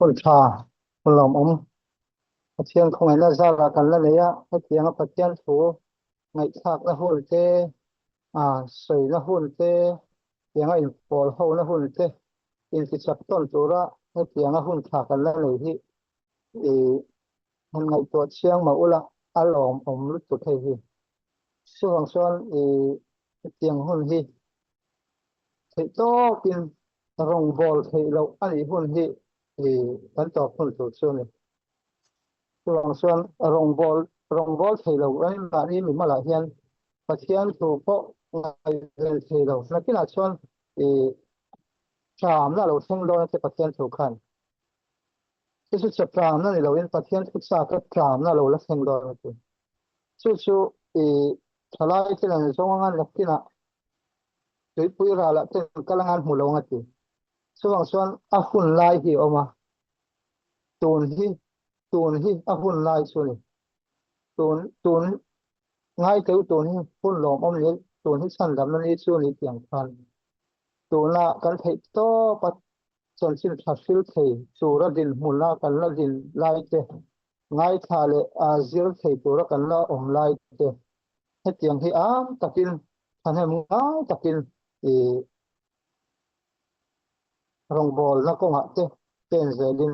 คนชาคนหลอมอมเทียนคงไงน่าจะรักกันแล้วเนี่ยเทียนกับเทียนถูไงชักละหุ่นเตอ่าสวยละหุ่นเตเทียนอินโฟลหูละหุ่นเตอินที่จับต้นตัวละเทียนละหุ่นขากันแล้วเลยที่เอมันไงตัวเชียงมาอุละอารมณ์ผมรู้สึกให้ที่ส่วนเทียงหุ่นที่ที่โตกินรงบอลที่เราอันนี้หุ่นที่กันต่อหุ่นตัวส่วน ส่วนรองบอลเทโลไอ้มานี่มีมาหลายเฮียนปัจจัยถูกเพราะไงเทโลนักกีฬาชนเออสามน่ะเราเซ็งโดนแต่ปัจจัยถูกขันที่สุดจะพรามนั่นเราเห็นปัจจัยทุกสาก็พรามน่ะเราละเซ็งโดนตัวสู้ๆทลายที่เราในช่วงงานนักกีฬาโดยปุยราละเป็นกำลังงานหูลงอ่ะทีส่วนอาหุ่นลายที่ออกมาตูนที่อาหุ่นลายส่วนตูน ngay cái tuần hi phun lom om ni tuần hi san dam nan ni chu ni tiang phan tuần la kan thei to pat chon sin tha fil thei chu ra din hula kan la din lai te ngay tha le a zir thei tu ra kan la om lai te he tiang hi takin han he ngai takin e rong bol na ko nga te ten zelin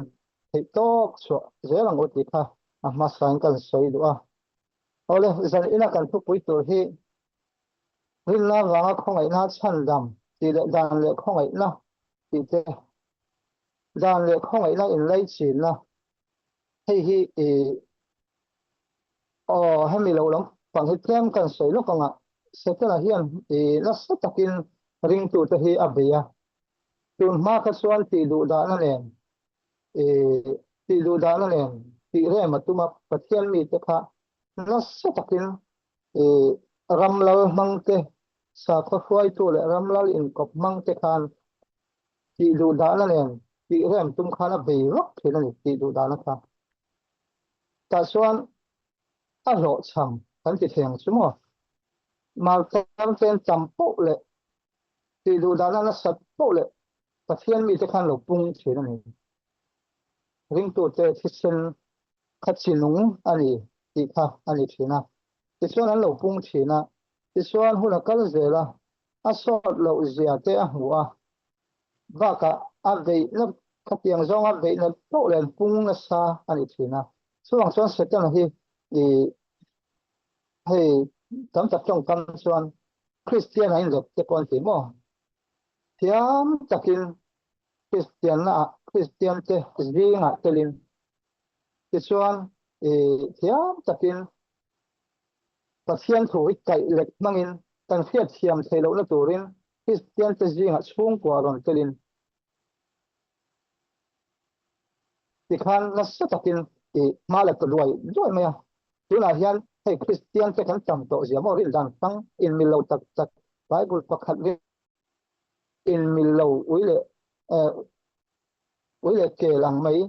thei to chu zelang oti kha a ma sang kan soi do a ole zan ina kan thu pui tur hi rin la wanga khongai na chan dam ti le dan le khongai na ti te dan le khongai na in lai chi na hei hi hemi lo long pang hi tlem kan soi lo kanga setela hian na sa takin ring tu te hi abia tun ma ka suan ti du da na len e ti du da na len ti re ma tu ma pathian mi te kha na sa takin e ram lo mang te sa kho khoi tu le ram lo in kop mang te khan ti du da na len ti rem tum khana be rok thina ni ti du da na kha ta suan a ro cham kan ti theng chumo mal tam ten cham po le ti du da na sat po le pathian mi te khan lo pung thina ni ring tu te thisen khatsinung ani ti kha ani thina ti suan an lo pung thina ti suan huna kal zela a sot lo zia te a hua baka a vei na khatiang zong a vei na to len pung na sa ani thina chuang chuan setel hi i hei tam tak chong kam chuan Christian in lek te kon ti mo thiam takin Christian te zinga telin ti chuan thiam takin pathian thu kai lek mangin kan fiat thiam thelo na turin Christian te zinga chung kwa ron telin ti khan na sa takin malak ruai ruai maya tuna hian hei Christian te kan tam to zia mo rin dan tang in milo tak tak Bible pakhat ve in milo uile ke lang mai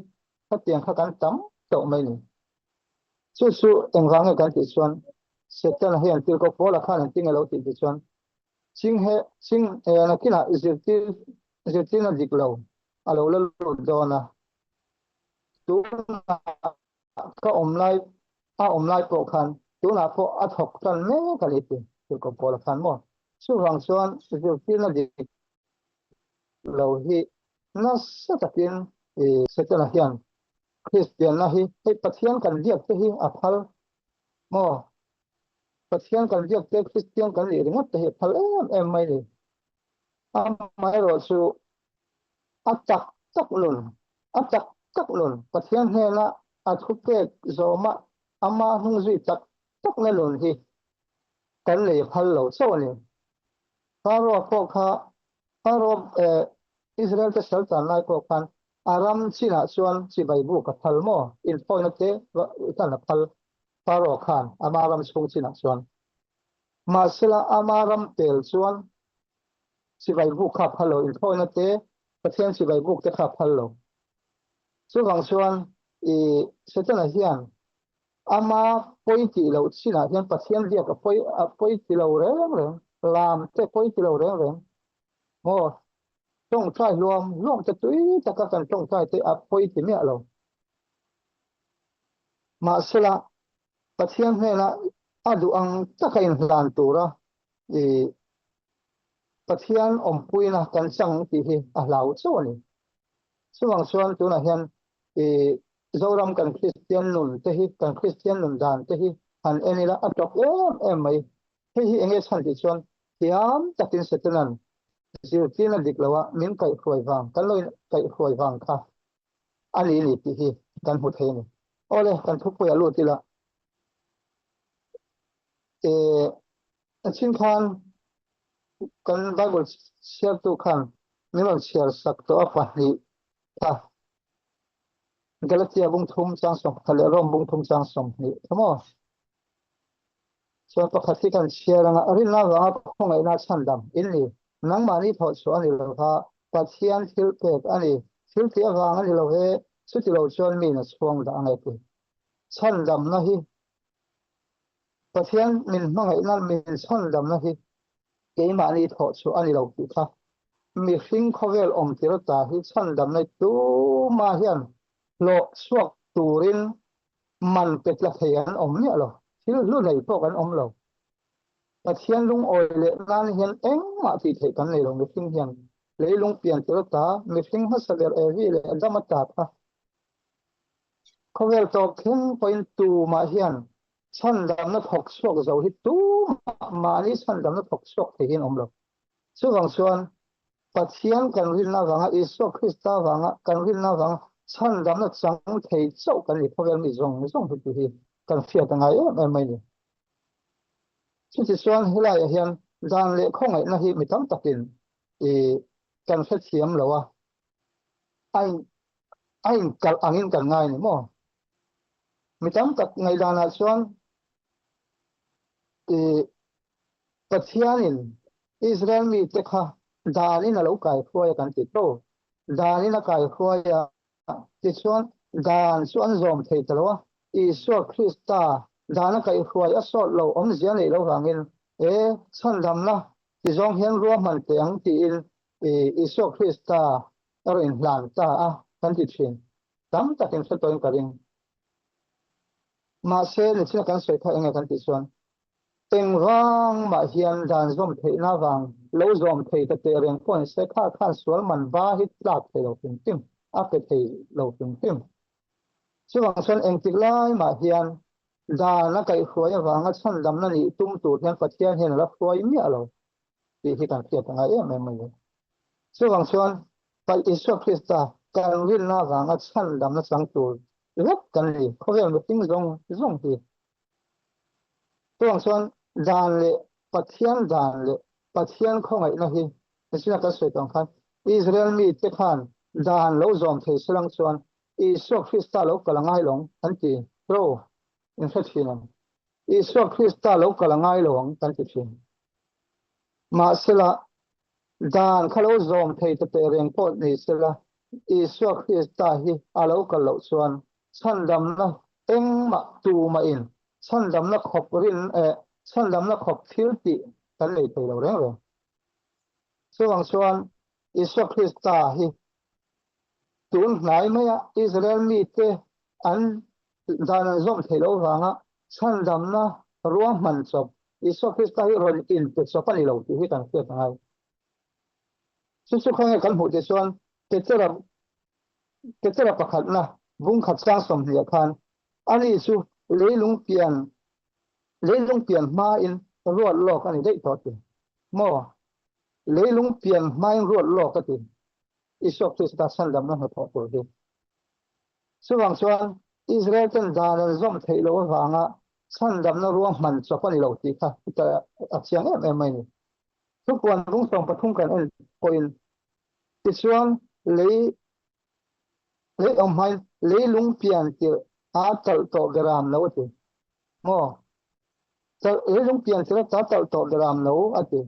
khatiang kha kan tam to mai ni su engwang kan ti chuan setan hian til ko pola khan ting lo ti chuan ching na kina zirtil na diklo alo lo dona tu ka omlai po khan tu na po athok kan me ka le ti til ko pola khan mo su rang chuan zirtil na diklo hi na sa takin setan hian Christian na hi hei pathian kan riak te hi a phal mo pathian kan riak te Christian kan ri ringot te hi phal em mai ni mai ro chu atak tak lun atak tak lun pathian he na a thu pe zoma ama hung zui tak na lun hi kan le phal lo so ni paro ko kha paro Israel te sel tan lai ko khan aram china chuan chi bai bu ka phal mo in point te kan phal paro khan amaram chung china chuan masela amaram tel chuan chi bai bu kha phalo in point te pathian chi bai bu te kha phalo chu wang chuan setana hian ama poiti lo china hian pathian dia ka poiti lo re lam te poiti lo re mo trong trai luom cho túi ta các cần trong trai thì áp phơi thì mẹ rồi mà sẽ là bát thiên này là adu ang ta cái lan tu ra thì bát thiên pui na kan sang thì lao cho này chuang chuan tu na hian thì zoram kan Christian nun te hi kan Christian nun dan te hi an enila atok em mai hi enge chan ti chuan hiam takin setelan zir tin a dik lawa min kai khoi wang kan loi kai khoi wang kha ani ni ti hi kan hu the ni ole kan thu pui alu ti la e achin khan kan bible share tu khan ni lo share sak to apa ni ta Galatia bung thum chang som thale rom bung thum chang som ni thamo so to khati kan share nga arin la wa khong ai na chan dam in ni nang mani tho so ani lo kha pathian thil pe ani thil ti awang ani lo he su ti lo chon mi na chuang da angai pu chan dam na hi pathian min mangai na min chan dam na hi ke mani tho so ani lo ti kha mi hring khovel tir ta hi chan dam nai tu ma hian lo suak turin man pet la thean ni lo thil lu nei po kan lo pathian lung oi le nan hian eng ma ti the kan nei lo mi hring hian leilung pian tir ta mi hring ha saber e vi le dama ta kha khovel to thing point tu ma hian chan dam na thok suak zo hi tu ma ni chan dam na thok suak the hin lo chu wang chuan pathian kan rin na wanga isu krista wanga kan rin na wanga chan dam na chang thei chau kan ni khovel mi zong hu hi kan fia ta ngai em mai ni chu chi chuan hilai hian dan le khong ai na hi mi tam takin e kan kha thiam lo wa ai ai kal angin kan ngai ni mo mi tam tak ngai dana chuan e pathianin Israel mi te kha danin a lo kai khoi kan ti to danin a kai khoi ya ti chuan dan chuan zom thei talo isu krista dana kai khoi a so lo zia nei lo wangin e chan dam na ti zong hian ruwa man te ang ti in e isu krista rin hlan ta a kan ti thin tam takin sa toin karing ma se ni china kan soi kha enga kan ti chuan teng wang ma hian dan zom thei na wang lo zom thei ta te reng pon se kha khan sual man ba hi tlak thei lo tim tim a pe thei lo tim tim chuwang chuan eng tik lai ma hian dan na kai khoi awanga chan dam na ni tum tu hian pathian hian la khoi mi alo ti hi kan khia tanga em em mai chuwang chuan pai isu krista kan rin na wanga chan dam na chang tu lek kan ni khovel mi ting zong zong ti chuwang chuan dan le pathian khong ai na hi china ka soi tong khan Israel mi te khan dan lo zom thei silang chuan isu krista lo kalangai long an ti pro in phát triển Isu Krista lo kalangai lo ang tan ti thin ma sela dan khalo zom thei te pe reng pot ni sela Isu Krista hi alo kal lo chuan chan dam na eng ma tu ma in chan dam na khop rin chan dam na khop thil ti kan nei pe lo reng lo chuang chuan Isu Krista hi tun hnai mai Israel mi te an dan zom thei lo wanga chan dam na ruang man chop Isu Krista hi ron in pe chopani lo ti hi kan pe ngai chu khang kan hu te chuan ke chera pakhat na bung khat sang som hlia khan ani chu leilung pian ma in ruat lok ani dei to ti mo leilung pian ma in ruat lok ka ti Isu Krista chan dam na ha tho por hi chuang chuan Israel ten dan zom thei lo wanga chan dam na ruang man chopani lo ti kha ta a chiang em mai niทุกวันรุ่งสองปทุมกันเอ็นโอยติดช่วงเลยอมให้เลยลุงเปลี่ยนเกี่ยวอาตัลโตกรามแล้วสิโม่จะเลยลุงเปลี่ยนเกี่ยวอาตัลโตกรามแล้วสิ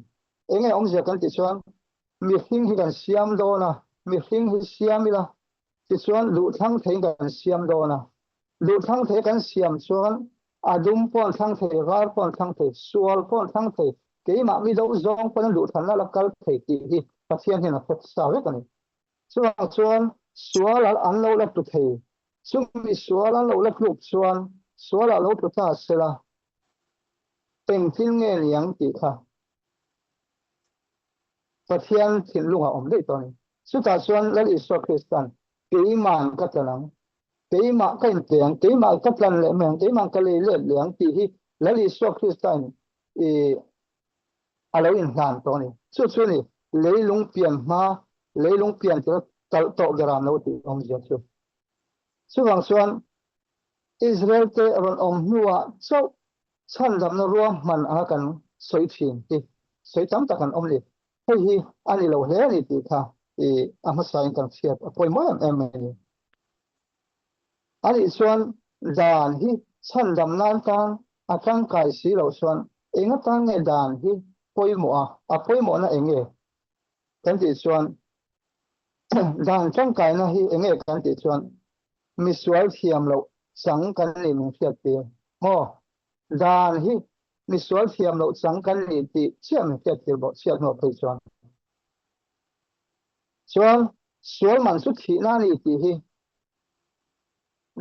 เองไงอมเสียกันติดช่วงมีหิ้งที่กันเสียมโดนะมีหิ้งที่เสียมอีละติดช่วงลุทั้งเทกันเสียมโดนะลุทั้งเทกันเสียมช่วงอาดุมป้อนทั้งเทวาร์ป้อนทั้งเทสวลป้อนทั้งเท cái mà mi đâu giống con lũ thằng nó là cái thể tỷ thì pathian hin a khat sa le kan chuan sual an lo la tu thei chumi sual an lo la tluk chuan sual a lo tu ta sela peng thil nge liang ti kha pathian thin lunga om dei to ni chuta chuan lal iso Christian keiman ka talang keima kain tiang keima ka tlan le meng keima ka le le liang ti hi lal iso Christian e alo in hlan to ni chu ni leilung pian ma leilung pian tal to garam lo ti om ja chu wang chuan Israel te ron om nuwa chau chan dam na ruam man a kan soi thin ti soi tam ta kan om li hei hi ani lo hle ni ti kha e ama sai kan fiat apoi mo em ni ani chuan dan hi chan dam nan tan atang kai si lo chuan enga tang nge dan hi poimo a poimo na enge kan ti chuan dan chang kai na hi enge kan ti chuan misual thiam lo sang kan ni ming fiat te mo dan hi misual thiam lo sang kan ni ti chiam fiat te bo chiat no pe chuan sual man su thi na ni ti hi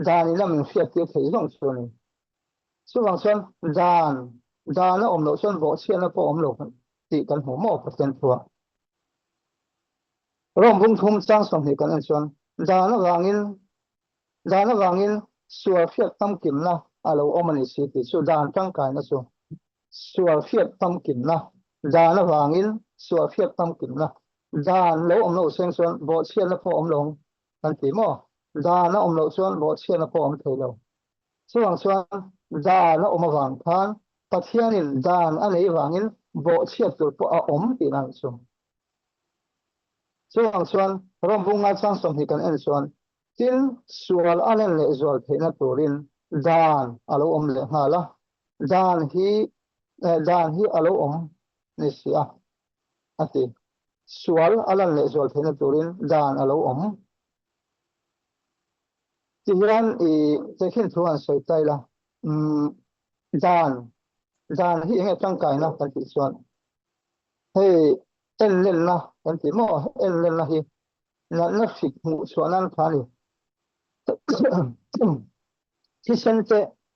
dan ni na ming fiat te thei long chu ni chu wang chuan dan na om lo chuan bo chian na po om lo ti kan hu mo paten thua rom bung thum chang som ni kan an chuan dan na wangin sual fiat tam kim na alo omani si ti chu dan tang kai na chu sual fiat tam kim na dan na wangin sual fiat tam kim na dan lo om lo seng chuan bo chian na po om long kan ti mo dan na om lo chuan bo chian na po om thei lo chuang chuan dan na om awang khan pathianin dan anei wangin bo chiat tur po a om ti nan chu chuan rom bunga chang som hi kan en chuan tin sual alen le zol theina turin dan alo om le hala dan hi alo om ni sia ati sual alan le zol theina turin dan alo om tiran e tekhin thuan soi tai la dan hi nge tang kai na kan ti chuan hei en len na kan ti mo en len na hi na fik mu chuanan khani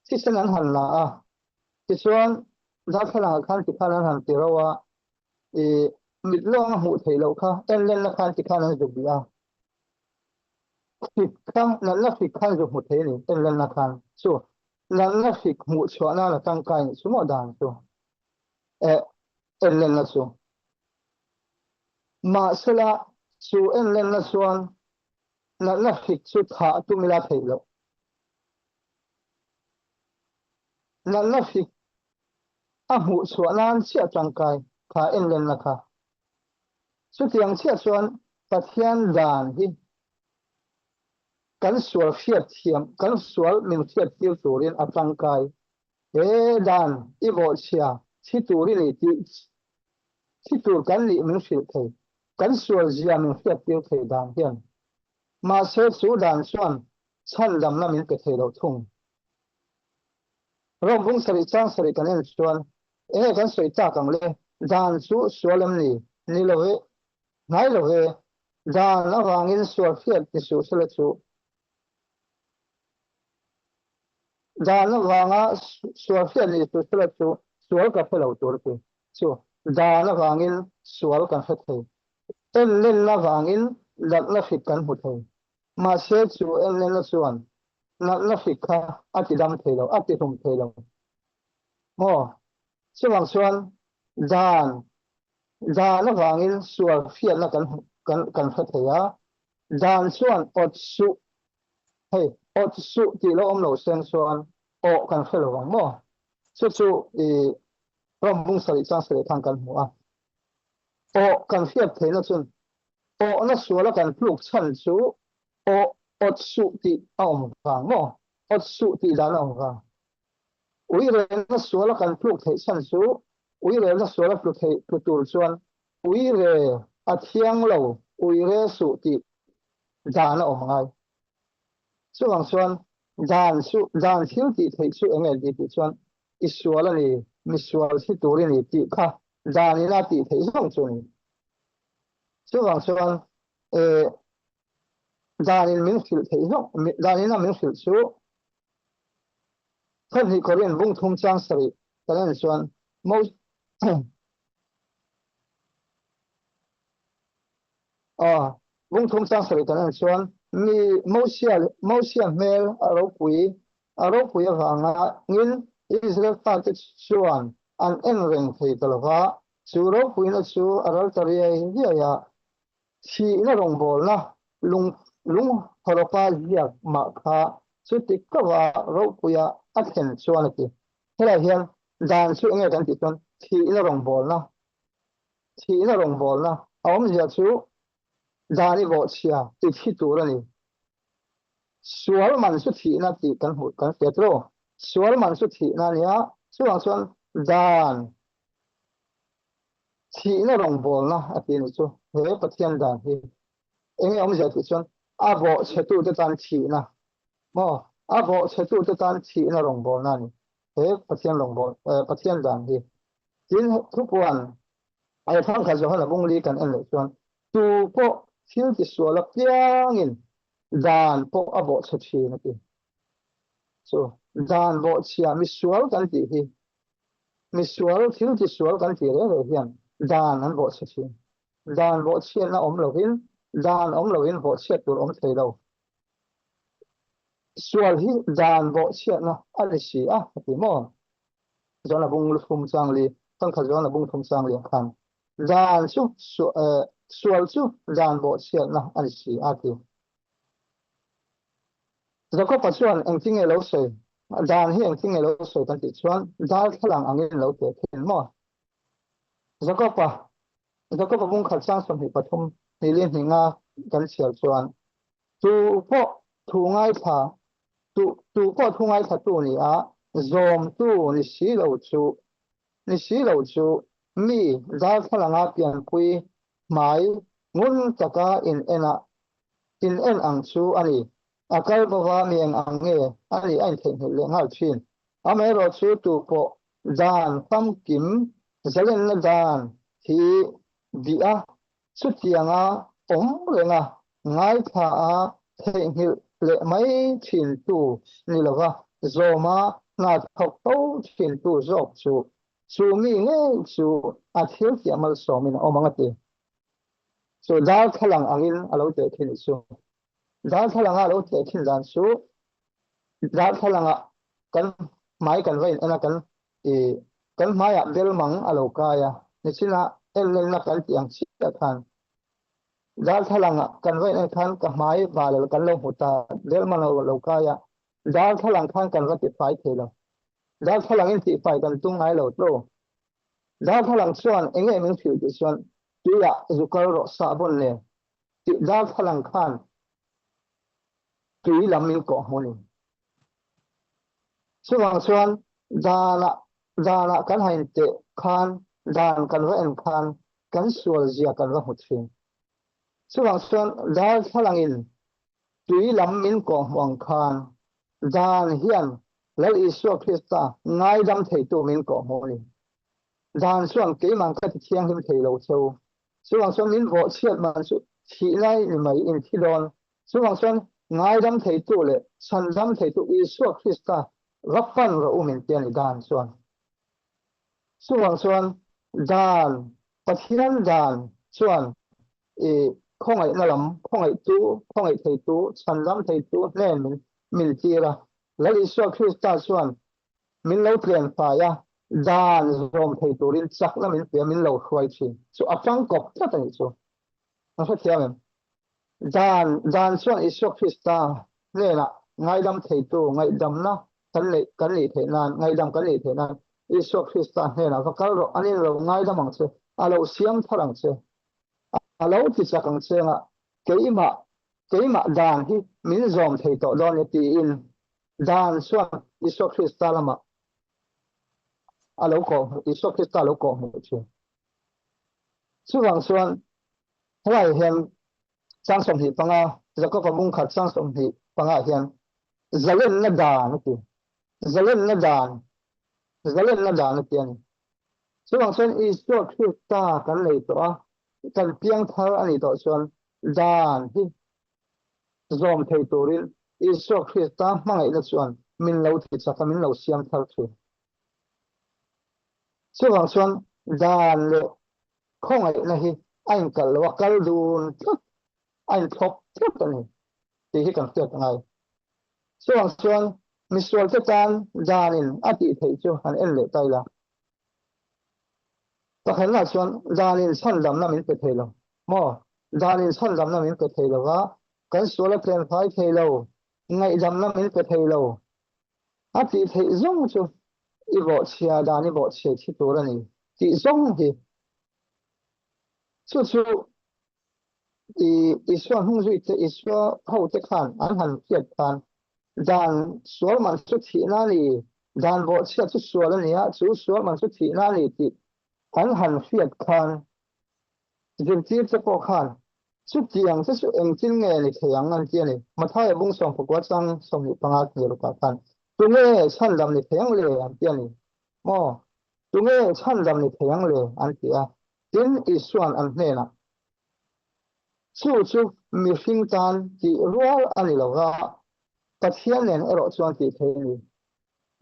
si sen an han la a ti chuan da khala khan ti khan han ti rawa e mit long hu thei lo kha en len la khan ti khan an du bia fik khan na fik khan du hu thei ni en len la khan chu na fik mu chuana la tang kai chu mo dan chu e en len la chu ma sela chu en len la chuan na fik chu tha tu mi la thei lo na fik a hmu chuanan chia tangkai kha en len la kha chu tiang chia chuan pathian dan hi kan sual fiat thiam kan sual min fiat tiu turin a tangkai e dan i bo chia chi turi ni ti chi tur kan li min fil thei kan sual zia min fiat tiu thei dan hian ma se chu dan chuan chan dam na min pe thei lo thung rom bung sari chang sari kan en chuan kan soi ta kang le dan chu sualam ni lo he ngai lo he dan la wangin sual fiat ti su sela chu dan la wanga sual fiat ni su sela chu sual ka phelo tur ti chu dan la wangin sual kan phe thei en len la wangin lat la fik kan hu thei ma se chu en len la chuan la fik kha ati dam thei lo ati hum thei lo mo chuang chuan dan la wangin sual fiat la kan phe thei a dan chuan ot su hei ot su ti lo om lo sen chuan o kan phe lo wang mo chu rom bung sari chang sari thang kan mu a o kan fiat thei na chun o na suala kan pluk chan chu o ot su ti a om wang mo ot su ti dan om wang ui re na suala kan pluk thei chan chu ui re na suala pluk thei tur chuan ui re a thiang lo ui re su ti dan a om ngai chuang chuan dan thil ti thei chu engel ti chuan isual ani misual si turin ni ti kha dan ina ti thei zong chu ni chu wang chuan danin min fil thei no danin a min fil chu khan hi korean bung thum chang sari talan chuan mo bung thum chang sari talan chuan mi mo sia mel aro pui awanga ngin Israel ta te chuan an en reng thei talwa chu ro pui na chu aral tari hi ya si na rong bol na lung horopa ziak ma kha chu ti ka wa ro puya a then chuan ti hela hian dan chu nge kan ti ton thi na rong bol na awm zia chu dani bo chia ti thi tur ani sual man su thi na ti kan hu kan petro sual man su thi na nia chuang chuan dan thi na rong bol na a ti ni chu he pathian dan hi enge awm zia ti chuan a bo chetu te tan thi na mo a bo chetu te tan thi na rong bol na ni he pathian dan hi tin thupuan ai thang kha zo hala bung li kan en le chuan tu po thil ti suala piangin dan po a bo che thi na ti so dan bo chia mi sual kan ti hi mi sual thil ti sual kan ti re hian dan an bo che thi dan bo chia na om lovin dan om lovin bo chia tur om thei lo sual hi dan bo chia na ali si a ti mo zo na bung lu phum chang li kan kha zo na bung thum chang li khan dan chu sual chu dan bo chia na ali si a ti zo ko pa chuan eng ting e lo sei dan hi eng ting e lo sei kan ti chuan dal thalang angin lo te thin mo zo ko pa bung kha chang som hi pathum ni len ni nga kan chial chuan tu po thu ngai tha tu po thu ngai tha tu ni a zom tu ni si lo chu mi dal thalanga pian pui mai ngun taka in en ang chu ani akal bawa mi ang nge ani ai thei hi le ngal thin ame ro chu tu po dan pam kim zalen na dan hi dia chu tianga om lenga ngai tha a thei hi le mai thin tu ni lawa zoma na thok to thin tu zok chu mi nge chu a thil tiamal somin omangati so dal thalang angin alo te thin chu dal thalanga lo te thin dan su dal thalanga kan mai kan vein ana kan maya bel mang alo kaya nisina ellen na kan tiang chi ta khan dal thalanga kan vein an khan ka mai wal kan lo huta bel man lo kaya dal thalang khan kan va ti phai thelo dal thalang in ti phai kan tung ngai lo tlo dal thalang chuan enge min thil ti chuan tuya zukal ro sa bon le ti dal thalang khan tui lamin ko honi chuang chuan dana kan hain te khan dan kan va en khan kan sual zia kan va hut thin chuang chuan dal thalangin tui lamin ko hwang khan dan hian lal isu krista ngai dam thei tu min ko honi dan chuan ke mang ka thiang him thei lo cheu chuang chuan min vo chiat man chu thi lai ni mai in thilon chuang chuan ngai dam thei tu le san dam thei tu isu krista rappan ro umin tian dan chuan dan pathian dan chuan khongai na lam khongai thei tu san dam thei tu nen min tira lal isu krista chuan min lo tlen fa ya dan rom thei turin chak na min pe min lo khwai thin chu apang kop ta ta chu na kha thiam dan chuan isu krista nena ngai dam thei tu ngai dam na kan le the nan ngai dam kan le the nan isu krista nena ka kal ro ani ro ngai dam ang che alo siam tharang che alo ti chakang che nga keima dan hi min zom thei to don ti in dan chuan isu krista lama alo ko isu krista lo ko mu chu chuang chuan helai hian chang som hi panga zaka ka bung khat chang som hi panga hian zalen na dan ti zalen na dan ti ani chuang chuan isu krista kan lei to a kan piang thar ani to chuan dan hi zom thei turin Isu Krista mangai na chuan min lo thi chaka min lo siam thar thu chuwang chuan dan le khongai na hi ain kal wa kal dun ain thop thop ani ti hi kan tiat ngai chuwang chuan misual te tan danin ati thei chu han en le tai la pakhan na chuan danin san dam na min pe thei lo mo danin san dam na min pe thei lo wa kan suala tren phai thei lo ngai dam na min pe thei lo ati thei zong chu i bo chia dani bo chia chi tu ra ni ti zong hi chu chu i suan hung zui te i suwa ho te khan an han fiat khan dan sual man chu thi na ni dan bo chia chu sual ni a chu sual man chu thi na ni ti an han fiat khan jin ti che ko khan chu tiang chu chu eng chin nge ni thayang an ti ni ma thai bung song ko chang song ni panga ni ro ka khan tu nge san dam ni thayang le an ti ni mo tu nge san dam ni thayang le an ti a tin i suan an hne na chu chu mi hring tan ti rual ani lo ga pathian nen ero chuan ti thei ni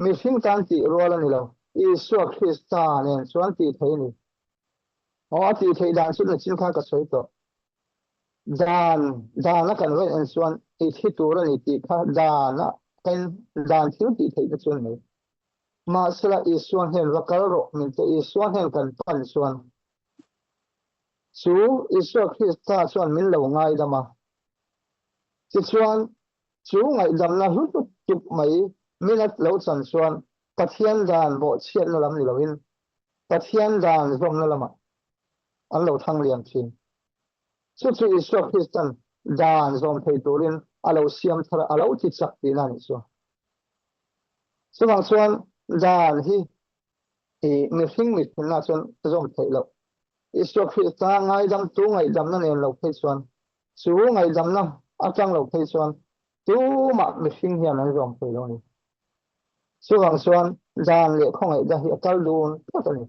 mi hring tan ti rual ani lo Isu Krista nen chuan ti thei ni o ti thei dan chu na chin kha ka soi to dan la kan wen en chuan i thi tur ani ti kha dan la kan dan thil ti thei na chuan nei ma sala Isu hen vakal ro min te Isu hen kan pan chuan chu Isu Krista chuan min lo ngai dama chi chuan chu ngai dam na hu tu mai minat lo chan chuan pathian dan bo chiat na lam ni lovin pathian dan zom na lama an lo thang liam thin chu chu Isu Kristan dan zom thei turin alo siam thara alo ti chak ti na ni chu chuwang chuan dan hi mi hring mi na chuan zom thei lo Isu Krista ngai dam tu ngai dam na nen lo phei chuan chu ngai dam na atang lo phei chuan tu ma mi hring hian an zom thei lo ni chuwang chuan dan le khongai da hi kal dun patani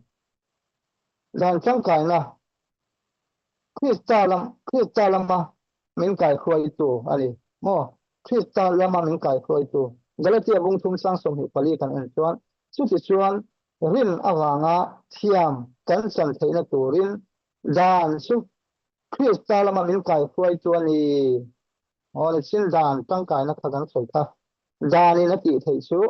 dan chang kai na Krista lama min kai khoi tu ali mo Krista lama min kai khoi tu Galatia bung thum sang som hi pali kan en chuan chu ti chuan rin awanga thiam kan chan theina turin dan chu Krista lama min kai khoi tu ani o le sin dan chang kai na khagang choi kha dan ni na ti thei chu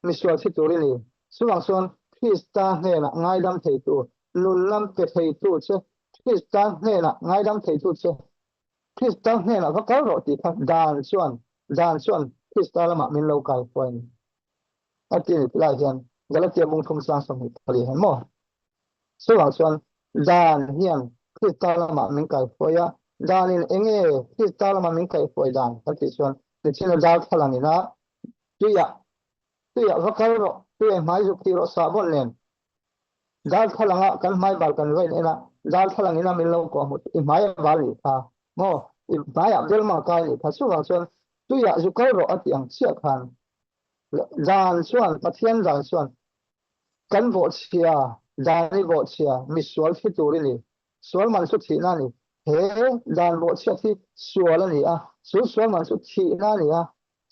misual si turin ni chuwang chuan Krista he na ngai dam thei tu nun lam pe thei tu che Krista hne na ngai dam thei tu che Krista hne na va kal ro ti kha dan chuan Krista lama min lo kai point ati ni lai hian Galatia bung thum sang som hi pali han mo so wa chuan dan hian Krista lama min kai poya dan in enge Krista lama min kai poi dan ati chuan ni china dal thalang ina tuya va kal ro tuya mai ju ki ro sa bon len dal thalanga kan mai bal kan vein ena dal thalang ina min lo ko mu i mai bal ni tha mo i mai abdel ma kai ni tha chu wa chuan tuya ju kal ro ati ang chia khan dan chuan pathian dan chuan kan vo chia dan ni vo chia mi sual thi turin ni sual man su thi na ni he dan vo chia thi sual ani a sual man su thi na ni a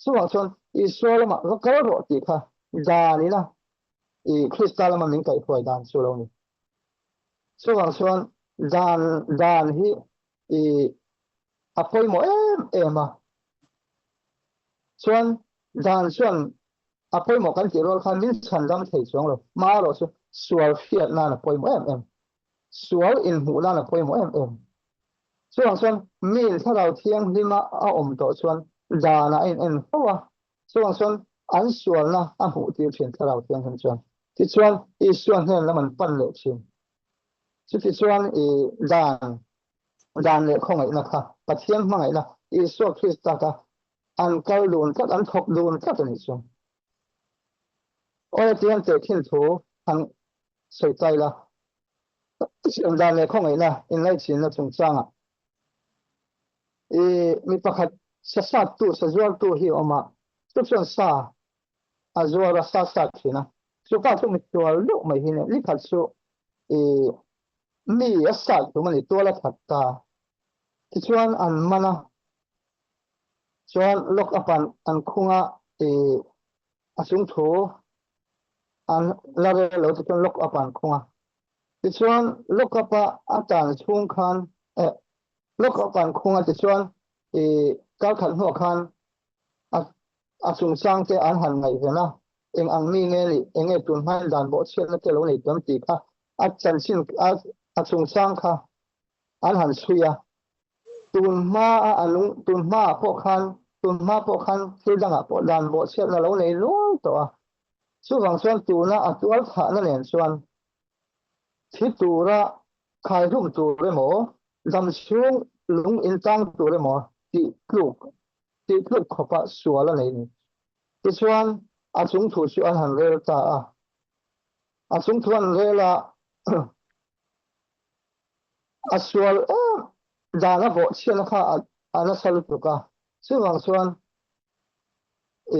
chu wa chuan i sual ma va kal ro ti kha dan ni na i Krista lama min kai khoi dan chu lo ni chuwang chuan dan hi i apoi mo a chuan dan chuan apoi mo kan ti rol khan min chan dam thei chuang lo ma lo chu sual fiat na na poi mo sual in hu na na poi mo chuwang chuan min tharau thiang lima a om to chuan dana in hawa chuwang chuan an sual na a hu ti thian tharau thiang han chuan ti chuan i suan hen laman pan le thin chu ti chuan i dan le khongai na kha pathian mangai na Isu Krista ka an kal dun kat an thok dun kat ani chuan oi tiang te khin thu han soi tai la dan le khongai na in lai chin na chung changa mi pakhat sa tu sa zual tu hi oma chu chuan sa a zual sa thina chu ka chu mi tual lu mai hi ne ni khat chu mi asa tu mani to la thatta ti chuan an mana chuan lok apan an khunga e asung tho an la re lo ti chuan lok apan khunga ti chuan lok apa atan chung khan e lok apan khunga ti chuan e kal khat ho khan asung sang te an han ngai vena eng ang mi nge ni enge tun han dan bo chen na te lo nei tam ti kha a chan sin a chung sang kha an han suya tun ma a alung tun ma pho khan thil danga po dan bo chen na lo nei lo to a chu wang chuan tu na a tual kha na nen chuan thi tu ra khai rum tu re mo dam chung lung in tang tu re mo ti kluk khopa suala nei ni ti chuan a chung thu chu an han rel ta a chung thu an rela a sual dana bo chen kha ana sal tu ka chu wang chuan e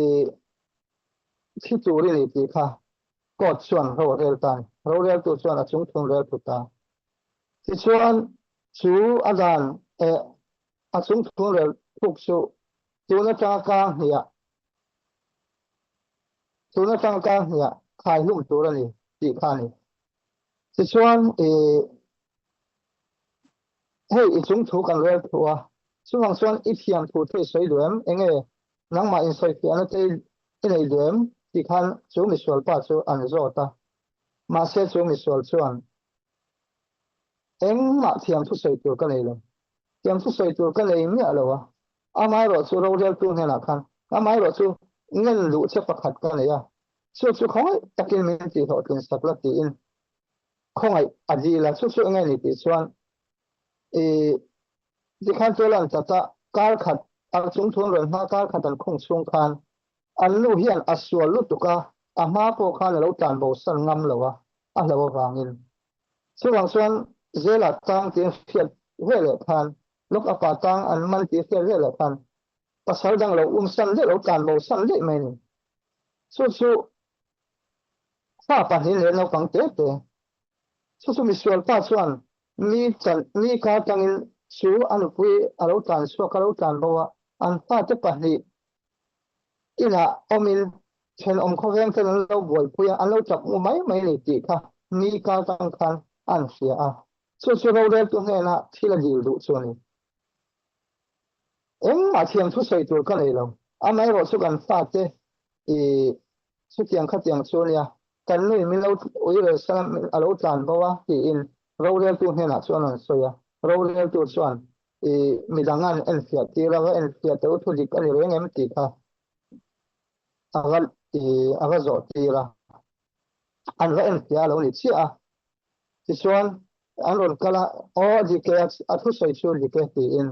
thi tu ri ni ti kha ko chuan ro rel tan ro rel tu chuan a chung thung rel tu ta ti chuan chu adan a chung thung rel thuk chu tu na ta ka hiya tu na ta ka hiya khai lum tu ra ni ti kha ni ti chuan hei i chung thu kan rel thu a chu wang chuan i thiam thu the sei duam enge nangma in soi fi ana te nei duam ti khan chu mi sual pa chu an zo ta ma se chu mi sual chuan eng ma thiam thu sei tu ka nei lo thiam thu sei tu ka nei mi alo a amai ro chu ro rel tu ne la khan amai ro chu ngel lu che pakhat ka nei a chu khoi takin min ti ho tin sakla ti in khoi aji la chu nge ni ti chuanที่ขั้นตัวหลังจากการขัดอันสูงทนเรื่องมาการขัดอันคงสูงคันอันลู่เฮียนอัศวลุตุกะอามาโปคันเราจานโบสันงำเลยวะอันเราวางอินส่วนส่วนเจลัดตังเตียงเฟียดเวลคันลูกอปาตังอันมันเตียงเฟียดเวลคันภาษาดังเราสันเล่เราจานโบสันเล่ไม่นี่สู้ข้าปัญหาเราฟังเตะสู้มีส่วนป้าส่วนนี่การจังชูอันคุยอันเราจานชัวก็เราจานบอกว่าอันป้าจะปัญหาอีน่ะอมินเช่นเขาเรียกเช่นเราบ่อยคุยอันเราจับมือไม่เลยจีค่ะนี่การจังคันอันเสียสู้เราเรียกตัวนี้นะที่เราอยู่ดูส่วนนี้มาเทียมทุกสิ่งตัวกันเลยเราไม่รู้สุกันฟาดเจสุดยังขัดยังส่วนเนี่ยกันเลยมีเราอุ้ยเลยสั่งเราจานบอกว่าที่อินเราเรียกตัวนี้นะส่วนนั้นส่วนเราเรียกตัวส่วนมีดังงานเอ็นเฟียที่เราเอ็นเฟียตัวทุจิกันเลยยังไม่ติดค่ะอาก็จอดทีละอันว่าเอ็นเฟียเราหลีเสียที่ส่วนอันรถก็ละดีแค่ทุกสิ่งส่วนดีแค่ที่อิน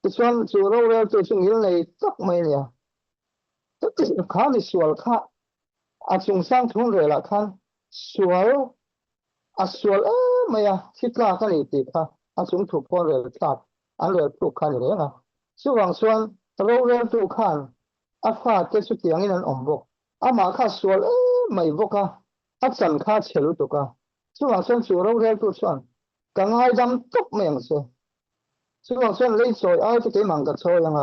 ที่ส่วนส่วนเราเรียกตัวส่วนนี้เลยตักไม่เนี่ยตักข้าในส่วนข้าส่วนสร้างทุ่งเรือละข้าส่วนส่วนไม่ที่กล้ากันเลยติดค่ะส่วนถูกพอเรือตัดอันเรือถูกขันเลยนะส่วนเราเรียกตัวขันฟ้าเจ้าสุดอย่างนี้นั่นอมบกมาข้าส่วนไม่บกจันข้าเชลุตุกส่วนเราเรียกตัวส่วนกังไงดำตกเมียงส่วนเลยสวยที่เกี่ยมังกับโซยัง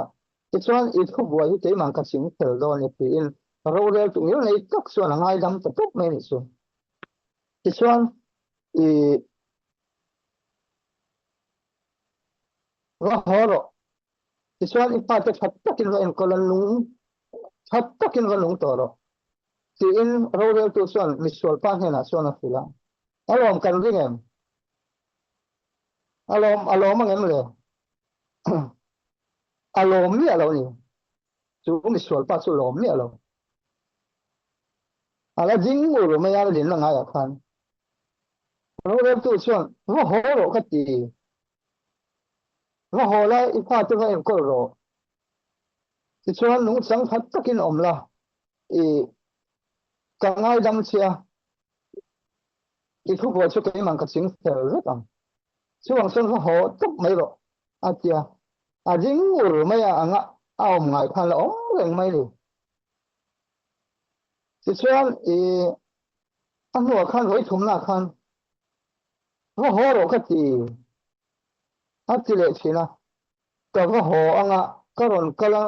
ส่วนอีกขบวนที่เกี่ยมังกับสิงเทลโดนในปีนเราเรียกตัวนี้เลยตกส่วนไงดำตกเมียงส่วนว่าหัวเราส่วนอีกฝ่ายจะชัดตะกินว่าเอ็นคนละลุงชัดตะกินว่าลุงต่อเราที่อินเราเรียกตัวส่วนมิสวลป้าเห็นส่วนนั้นฟิลาอารมณ์กันเรื่องอารมณ์มันเงี้ยเลยอารมณ์เนี่ยเรานี่จู่มิสวลป้าจู่อารมณ์เนี่ยเราอะไรจริงหรือไม่อะไรเรื่องอะไรกันเราเรียกตัวส่วนว่าหัวเราก็ตีว่าหัวแล้วอีกฝ่ายจะว่าเอ็นก็รอที่ส่วนลุงสังชัดตะกินอมละกังไงดำเชียอีกทุกคนช่วยกันมันก็สิงเสร็จแล้วส่วนว่าหัวตกไม่หรอกเจียจริงหรือไม่เอาไงพันละเรื่องไม่เลยที่ส่วนอันหัวขั้นไว้ถุงหน้าขั้น ho ho ro ka ti a ti le china ka va ho anga karon kala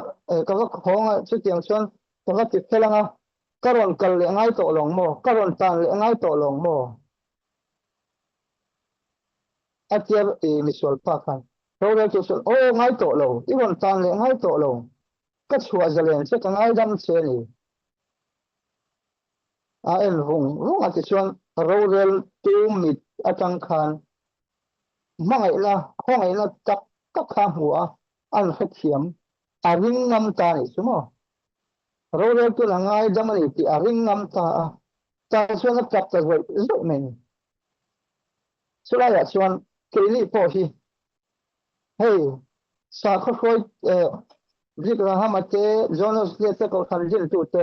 ka va ho nga chu tiang chuan ka va ti phelanga karon kal le ngai to long mo karon tan le ngai to long mo a tiar e misol pa khan ro re chu o ngai to lo i ron tan le ngai to lo ka chua zalen che ka ngai dam che ni a en rung a ti chuan ro rel tu mit atang khan mangai la hongai la tak ka kha hua an kha thiam a ring ngam ta ni sumo ro re tu la ngai dam ni ti a ring ngam ta ta chuan tak ta zo men sula ya chuan ke ni po hi hey sa kho khoi zik ra ha ma te jonas le te ko khan jil tu te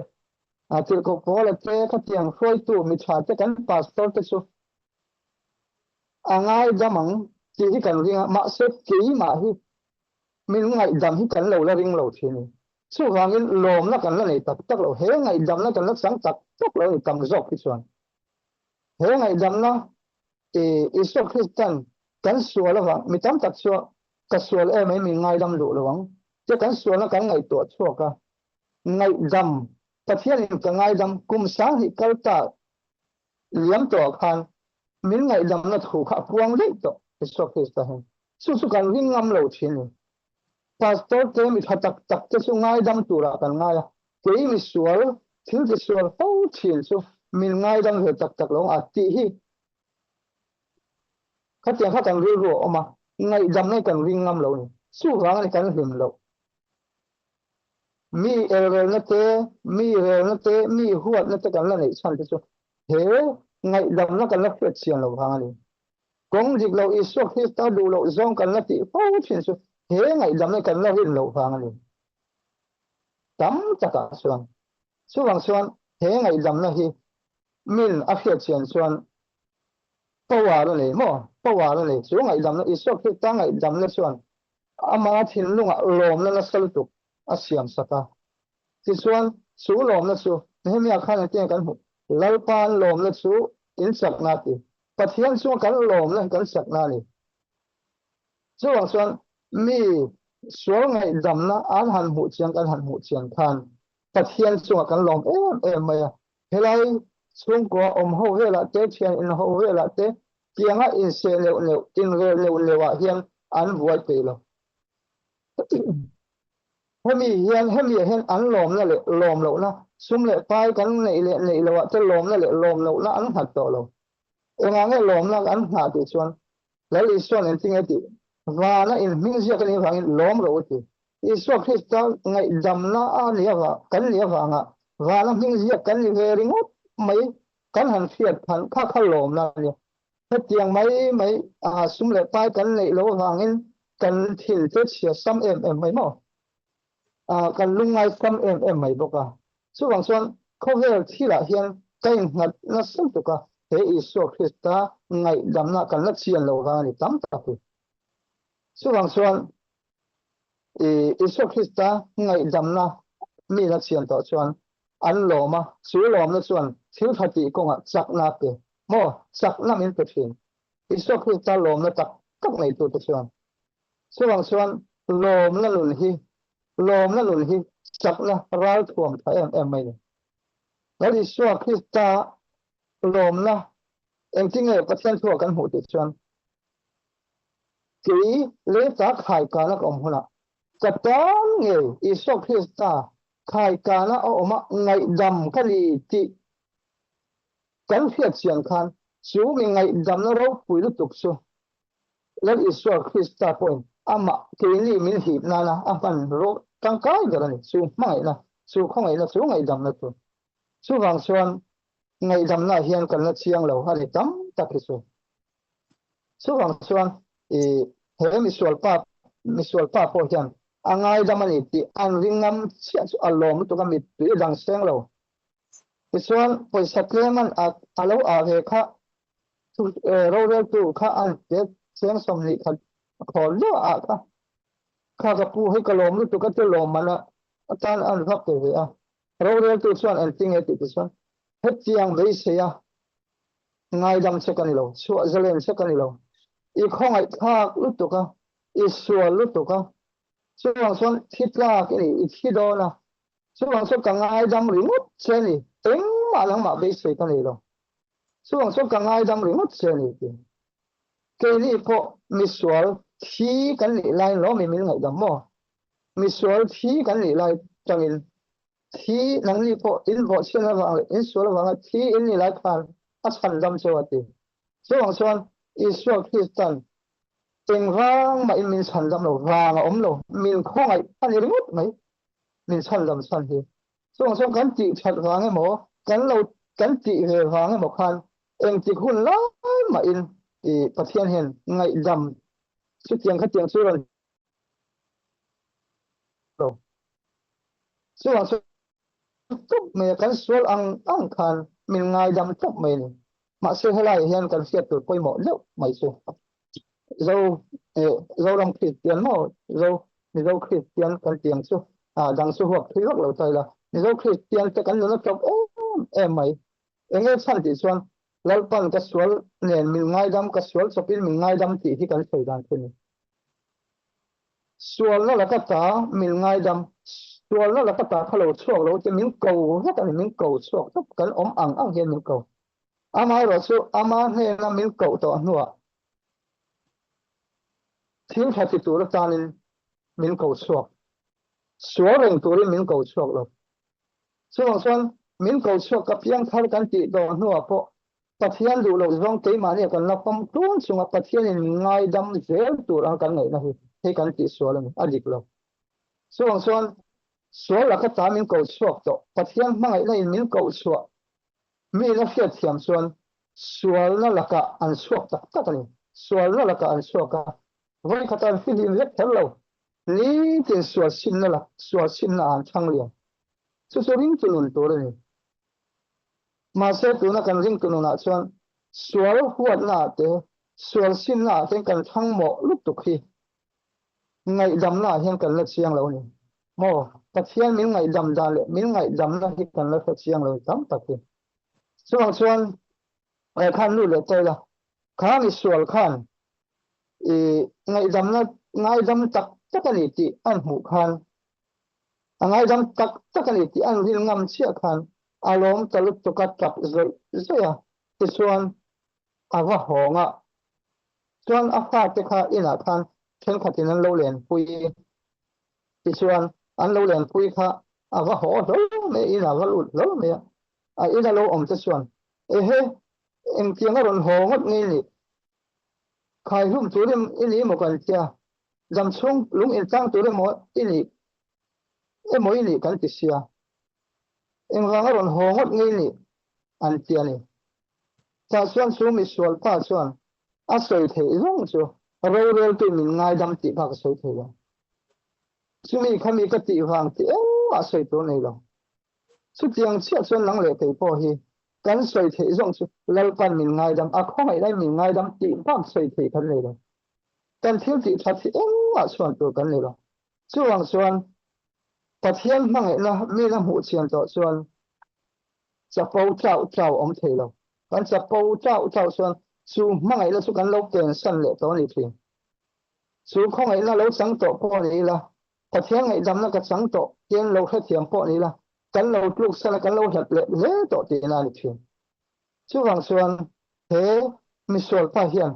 a til ko ko le te ka tiang khoi tu mi tha te kan pastor te su angai damang ti hi kan ringa ma se ki ma hi min ngai dam hi kan lo la ring lo thini chu wangin lom na kan la nei tak tak lo he ngai dam na kan la sang tak tak lo kam zok hi chuan he ngai dam na iso kristan kan suala wa mi tam tak chu ka sual em ai mi ngai dam lo lo wang che kan suala kan ngai to chu ka ngai dam pathian ka ngai dam kum sang hi kalta liam to khan min ngai dam na thu kha puang le to iso kristan su kan ring ngam lo thini pastor te mi thatak tak te su ngai dam tura kan ngai ke mi sual thil te sual ho thin su min ngai dam he tak tak lo a ti hi khatiang khatang ri ro oma ngai dam nei kan ring ngam lo ni su wang ni kan him lo mi erel na te mi rel na te mi huat na te kan la nei chan te chu he ngai dam na kan la phet chian lo wang ni kong dik lo iso khista du lo zong kan la ti ho thin su he ngai dam nei kan la rin lo wang ni tam taka chuan chuwang chuan he ngai dam na hi min a phiat chian chuan pawa lo nei mo pawa lo nei chu ngai dam na iso khista ngai dam na chuan ama thin lunga lom na sal tu a siam saka ti chuan chu lom na chu hemia khan te kan hu lalpan lom na chu in sak na ti pathian chu kan lom na kan sak na ni chuwang chuan mi sual ngai dam na an han hu chiang kan han hu chiang khan pathian chu kan lom em mai helai chung ko ho hela te thian in ho hela te tianga in se leu leu in re leu lewa hian an vuai pe lo hemi hian an lom na le lom lo na sum le pai kan nei lo te lom na le lom lo na an hat to lo enga nge lom na an ha ti chuan le li suan en ting ati wa na in ming sia kan wang in lom ro ti iso krista ngai dam na a nia wa kan nia wa nga wa na ming sia kan ni ve ring mai kan han fiat phan kha kha lom na ni he tiang mai sum le pai kan nei lo wang in kan thil te sia sam em mai mo kan lungai sam em mai boka chuwang chuan khovel thila hian kai ngat na sam tu ka he iso krista ngai dam na kan la chian lo wa ni tam ta pu chuwang chuan iso krista ngai dam na mi la chian to chuan an loma chu lom na chuan thil phati ko nga chak na pe mo chak na min pe thin iso krista lom na tak kak nei tu te chuan chuwang chuan lom la lun hi chak na ral thuam tha em mai la iso krista lom na em ting nge pathian thu kan hu te chuan ki le ta khai ka na kom huna katan nge iso krista khai ka na oma ngai dam kali ti kan phiat chian khan chu mi ngai dam na ro pui lu tuk su le iso krista point ama ke ni min hi na apan ro tang kai ga ni chu mai na chu khongai na chu ngai dam na tu chu wang chuan ngai dam na hian kan la chiang lo ha ni tam tak hi chu wang chuan he mi sual pa po hian angai dam ani ti an ringam chia chu alom tu ka mi ti dang seng lo ti chuan poisa kleman alo a he kha tu ro re tu kha an te seng som ni kha khol lo a kha ka pu he ka lom tu ka te lom mana atan an phak te a ro re tu chuan an ting e ti chuan he chiang ve se ya ngay dam se kan lo suwa zalen se kan lo I khong ai thak lut to ka I suwa lut to ka chuang son thitla ke ni I thido na chuang son ka ngai dam rimut se ni teng ma lang ma be se kan lo chuang son ka ngai dam rimut se ni ke ni po mi sual thi kan ni lai lo mi min ngai dam mo mi sual thi kan ni lai changin thi nang ni po in bo chen la wang in sual wang thi in ni lai khan a chan dam se wa ti chuang son I sual Kristan tình vang mà in min san dam lo vang om lo min khong ai pan ri mut mai min san dam san hi song song kan ti chat vang mo kan ti he vang mo khan eng ti khun la ma in I pathian hen ngai dam chu tiang kha tiang chu lo song song tup me kan sual ang khan min ngai dam tup me ni ma se helai hen kan siat tu poi mo lo mai su dâu dâu đồng Christian mà dâu Christian cần tiền chứ đằng số hoặc thì rất là trời là dâu Christian chắc chắn nó trong em mày em nghe sao thì xuân lâu pan cái xuân nền mình ngay đâm cái xuân shopping mình ngay đâm thì cần thời gian thôi xuân nó là cái ta mình ngay đâm xuân nó là cái ta kalau xuân lâu thì mình cầu hết là mình cầu xuân tất cả ông hiện mình cầu ama rồi xuân ama hay là mình cầu to nữa thiếu thật thì tụi nó ta nên mình cầu suộc số rừng tụi mình cầu suộc rồi số bằng xuân mình cầu suộc gặp yang thaoกันติดอนหัวพอปัทยันดูเราร้องเตมาเนี่ยกันนับปั๊มตุ้นสุงปัทยันง่ายดำเสียตัวเรากันไงนะให้กันติดสวเลยอดีตเราส่วนส่วนสวแล้วก็ตามmình cầu suộcต่อปัทยันมั่งไงนะmình cầu suộcมีนักเสียเทียมส่วนสวนั่นแหละก็อันสุกตักกันนี่สวนั่นแหละก็อันสุกก็วันขัดอันฟิลิมเล็กเท่าเรานี่เป็นสวสินนั่นแหละสวสินอันช่างเลี้ยงส่วนริ่งตุนตัวเลยมาเสตัวนักการริ่งตุนน่ะส่วนสวหัวหน้าเตะสวสินน่ะเป็นกันช่างหมอลุกตุกีไงดำน่ะเห็นกันเล็กเสียงเราเนี่ยโม่ตะเทียนมิ้งไงดำดาเลยมิ้งไงดำน่ะเห็นกันเล็กเสียงเราดำตะเกียส่วนไอ้ขันรู้เลยใจละข้ามีสวขันไงดำน่ะไงดำตักตะกันอีกอันหูขันไงดำตักตะกันอีกอันริงงำเชี่ยขันอารมณ์ตะลุกตะกัดจับเสียที่ส่วนอาวะหงอ่ะส่วนอาฟาจะขาอินาขันเช่นขัดที่นั้นเราเรียนปุยที่ส่วนอันเราเรียนปุยค่ะอาวะหงเราไม่อินาวะลุดเราไม่อินาเราจะส่วนเฮ้เอ็งเพียงก็รอนหงดงี้นี่ใครรุ่มตัวเรื่องอินี่หมดกันเจ้าจำช่วงลุงอินตั้งตัวเรื่องหมดอินี่หมดอินี่กันติเสียเอ็งฟังก็รอนหงดงี้นี่อันเจ้านี่ถ้าส่วนสูงมีส่วนป้าส่วนอาศัยเที่ยวจ้ะเราเรียนตัวมีง่ายดำติพักสวยเที่ยวซึ่งมีคำมีกติฟังที่อาศัยตัวนี้หรอสุดยังเชื่อส่วนหลังเหลือไปพอฮีกันสวยเที่ยวจ้ะเราปันมีง่ายดำข้อให้ได้มีง่ายดำติพักสวยเที่ยวกันเลยหรอกันเที่ยวติชัดที่ส่วนตัวกันเลยหรอส่วนปัจจัยมั่งนะมีน้ำหูเชียนต่อส่วนจะเป้าเจ้าอมเทเรากันจะเป้าเจ้าส่วนสู้มั่งแล้วสู้กันเราเก่งสั่นเลยตอนนี้เพียงสู้ข้องนะเราสังโตพอนี้ละปัจจัยดำนะก็สังโตเก่งเราแค่เทียมพอนี้ละกันเราลูกสั่นกันเราเห็ดเละต่อตีนานี่เพียงส่วนเฮมีส่วนป้าเฮียน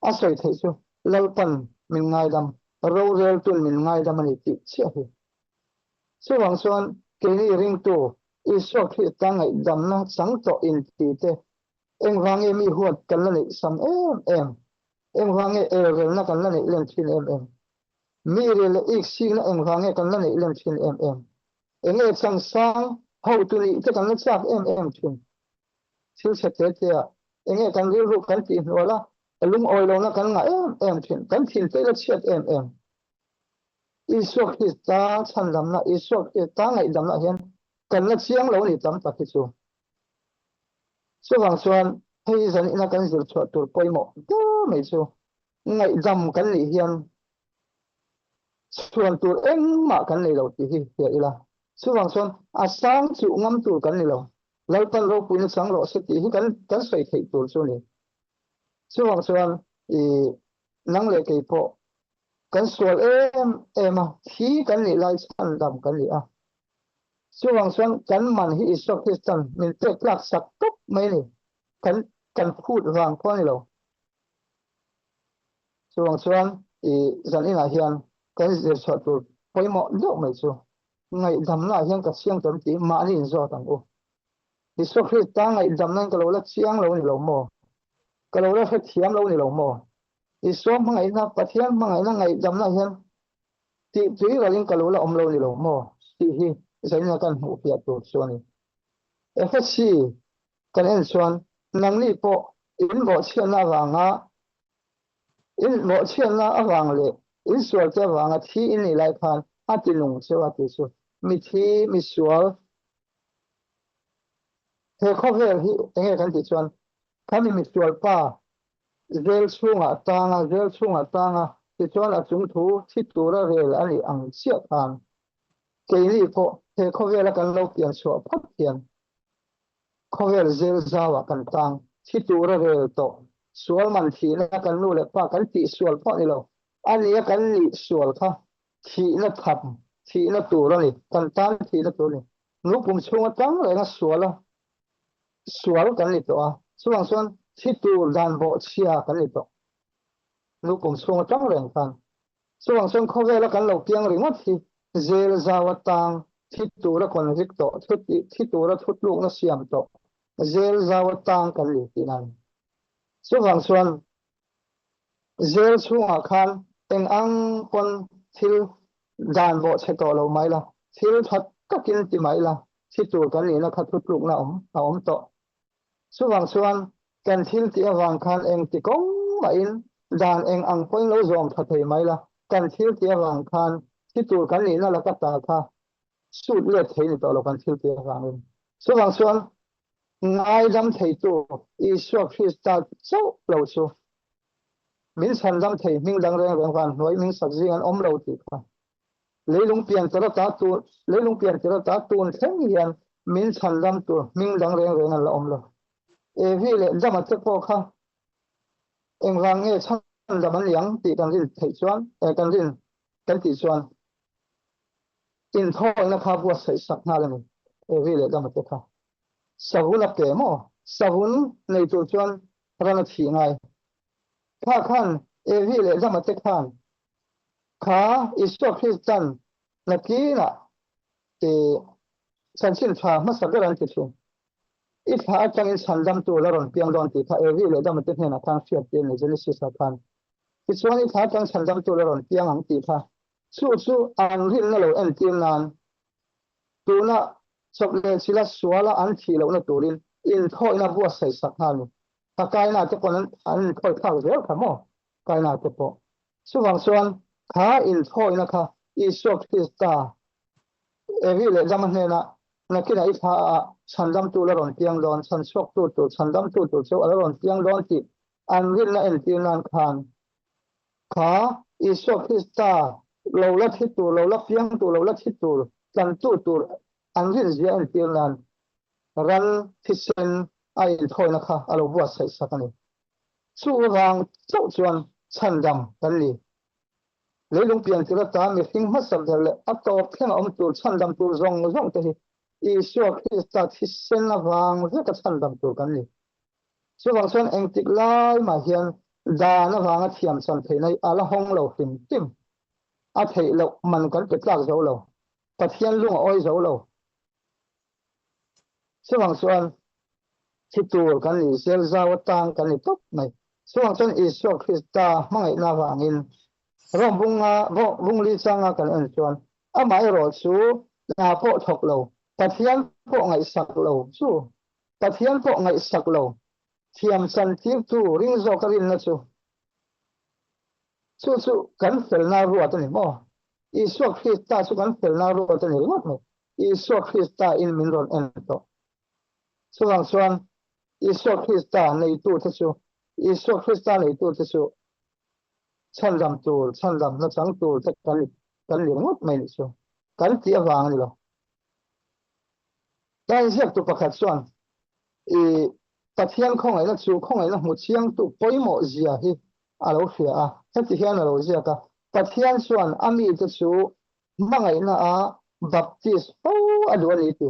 อาศัยเทสู้เราปั่นมีง่ายดำเราเรียนตุนมีง่ายดำมันติเชื่อส่วนเกี่ยริงตัวอีสอกที่ตั้งไอ้ดำนะสังโตอินตีเตเอ็งฟังมีหัวกันแล้วนี่ซ้ำเอ็งฟังเรียนนักกันแล้วนี่เล่นชินมีเรื่องอีกสิ่งนะเอ็งฟังกันแล้วนี่เล่นชินเอ็งสังสารhowตัวนี้จะกันแล้วจักชินชื่อเสด็จเจ้าเอ็งกันเรียนรู้กันตีหัวละลุงออยลงนักกันง่ายชินกันชินเจ้าเชียดอีสอกที่ตาฉันดำนะอีสอกที่ตาไงดำนะเห็นกันแล้วเชียงเรานี่จำตักที่สุดส่วนให้ฉันนักกันสุดตัวปอยหมดก็ไม่ชัวไงดำกันนี่เห็นส่วนตัวมากันนี่เราที่เหี้ยอีละส่วนอาสังจุงำตัวกันนี่เรา lalpan ro puin sang ro se ti hi kan soi thei tur chu ni chuang chuan i nang le ke po kan sual em a thi kan ni lai chan dam kan ni a chuang chuan kan man hi isok hi chan min te plak sak top mai ni kan kan phut wang ko ni lo chuang chuan i zan ina hian kan je chot tur poimo lo mai chu ngai dam na hian ka siang tam ti ma ni zo tang u isok hi ta ngai dam nan ka lo la chiang lo ni lo mo ka lo la fa thiam lo ni lo mo isok mangai na pathian mangai na ngai dam na hian ti tui la ling ka lo la om lo ni lo mo ti hi zan na kan hu pia tur chu ni FSC kan en chuan nang ni po in bo chian na wanga in bo chian na awang le in sual te wanga thi in ni lai khan atinung chewa ti chu mi thi mi sual he kho he hi enge kan ti chuan khami mi sual pa zel chunga tanga ti chuan a chung thu thi tura rel ani ang sia khan ke ni po he kho he la kan lo pian chu phat pian khovel zel zawa kan tang thi tura rel to sual man thi na kan nu le pa kan ti sual pho ni lo ani kan ni sual kha thi na thap thi na tura ni kan tan thi na tur ni nu pum chunga tang le na sual kan ni to a chuang chuan thi tur dan bo chia kan ni to nu pum chunga tang le kan chuang chuan khovel kan lo piang ringot hi zel zawa tang thi tura kon rik to thi tura thut lu na siam to zel zawa tang kan li tinan chuwang chuan zel chunga khan eng ang pon thil dan bo che to lo mai la thil that takin ti mai la thi tur kan ni na kha thut luk na om to chuwang chuan kan thil ti awang khan eng ti kong ma in dan eng ang poin lo zom tha thei mai la kan thil ti awang khan thi tur kan ni na la ka ta kha sut le thei ni to lo kan thil ti awang in chuwang chuan ngai dam thei tu Isua Krista so lo chu min san dam thei ming dang reng reng van noi ming sak jing an om lo ti kha leilung pian tara ta tu leilung pian tara ta tu theng hian min san dam tu ming dang reng reng an la om lo e vi le dam at po kha eng rang nge chan dam an liang ti kan rin thei chuan kan rin kan ti chuan in thoi na kha bu sai sak na le ni e vi le dam at kha savun a ke mo savun nei tu chuan rana thi ngai kha khan e vi le dam at khan kha Isua Kristan na ki na e san sin pha ma sak ran ti chu I pha chang in san dam tu la ron piang don ti kha e vi le dam at he na khang fiat te ne Genesis a khan ti chuan I pha chang san dam tu la ron piang ang ti kha chu an rin na lo en tin nan tu na chok le sila suala an thi lo na turin in thoi na bu sai sak na ni ta kai na te kon an thoi thak zel kha mo kai na te po chuwang chuan kha in thoi na kha Isua Krista evi le jam hne na kina I pha san dam tu la ron piang don san sok tu san dam tu chu ala ron piang don ti an rin na en tin nan khan kha Isua Krista lo la thi tu lo la piang tu lo la thi tu kan tu an rin zia en tin nan ran thi sen ai thoi na kha alo bu sai sakani chu rang chau chuan chan dam kan li leilung pian tira ta mi hing ma sam der le ato pheng om tu chan dam tu zong te hi Isua Krista thi sen na wang ve ka chan dam tu kan li chuwang chuan eng tik lai ma hian da na wanga thiam chan thei nei ala hong lo tim a thei lo man kan ke tlak zo lo pathian lung oi zo lo chuwang chuan thi tur kan li sel zaw tang kan li top mai chuwang chuan Isua Krista mangai na wangin rom bung li changa kan en chuan a mai ro chu na po thok lo pathian po ngai sak lo chu pathian po ngai sak lo thiam san thiam tu ring zo ka rin na chu kan fel na ruwa to ni mo Isua Krista chu kan fel na ruwa to ni ringot mo Isua Krista in min ron en to chuwang chuan Isua Krista nei tu te chu Isua Krista nei tu te chu chan dam na chang tu te kan li ringot mai ni chu kan ti awang ni lo dan siap tu pakhat chuan e pathian khong ai na chu khong ai na mu chiang tu poimo zia hi alo hria a heti hian alo zia ka pathian chuan ami te chu mangai na a baptist o adwani ti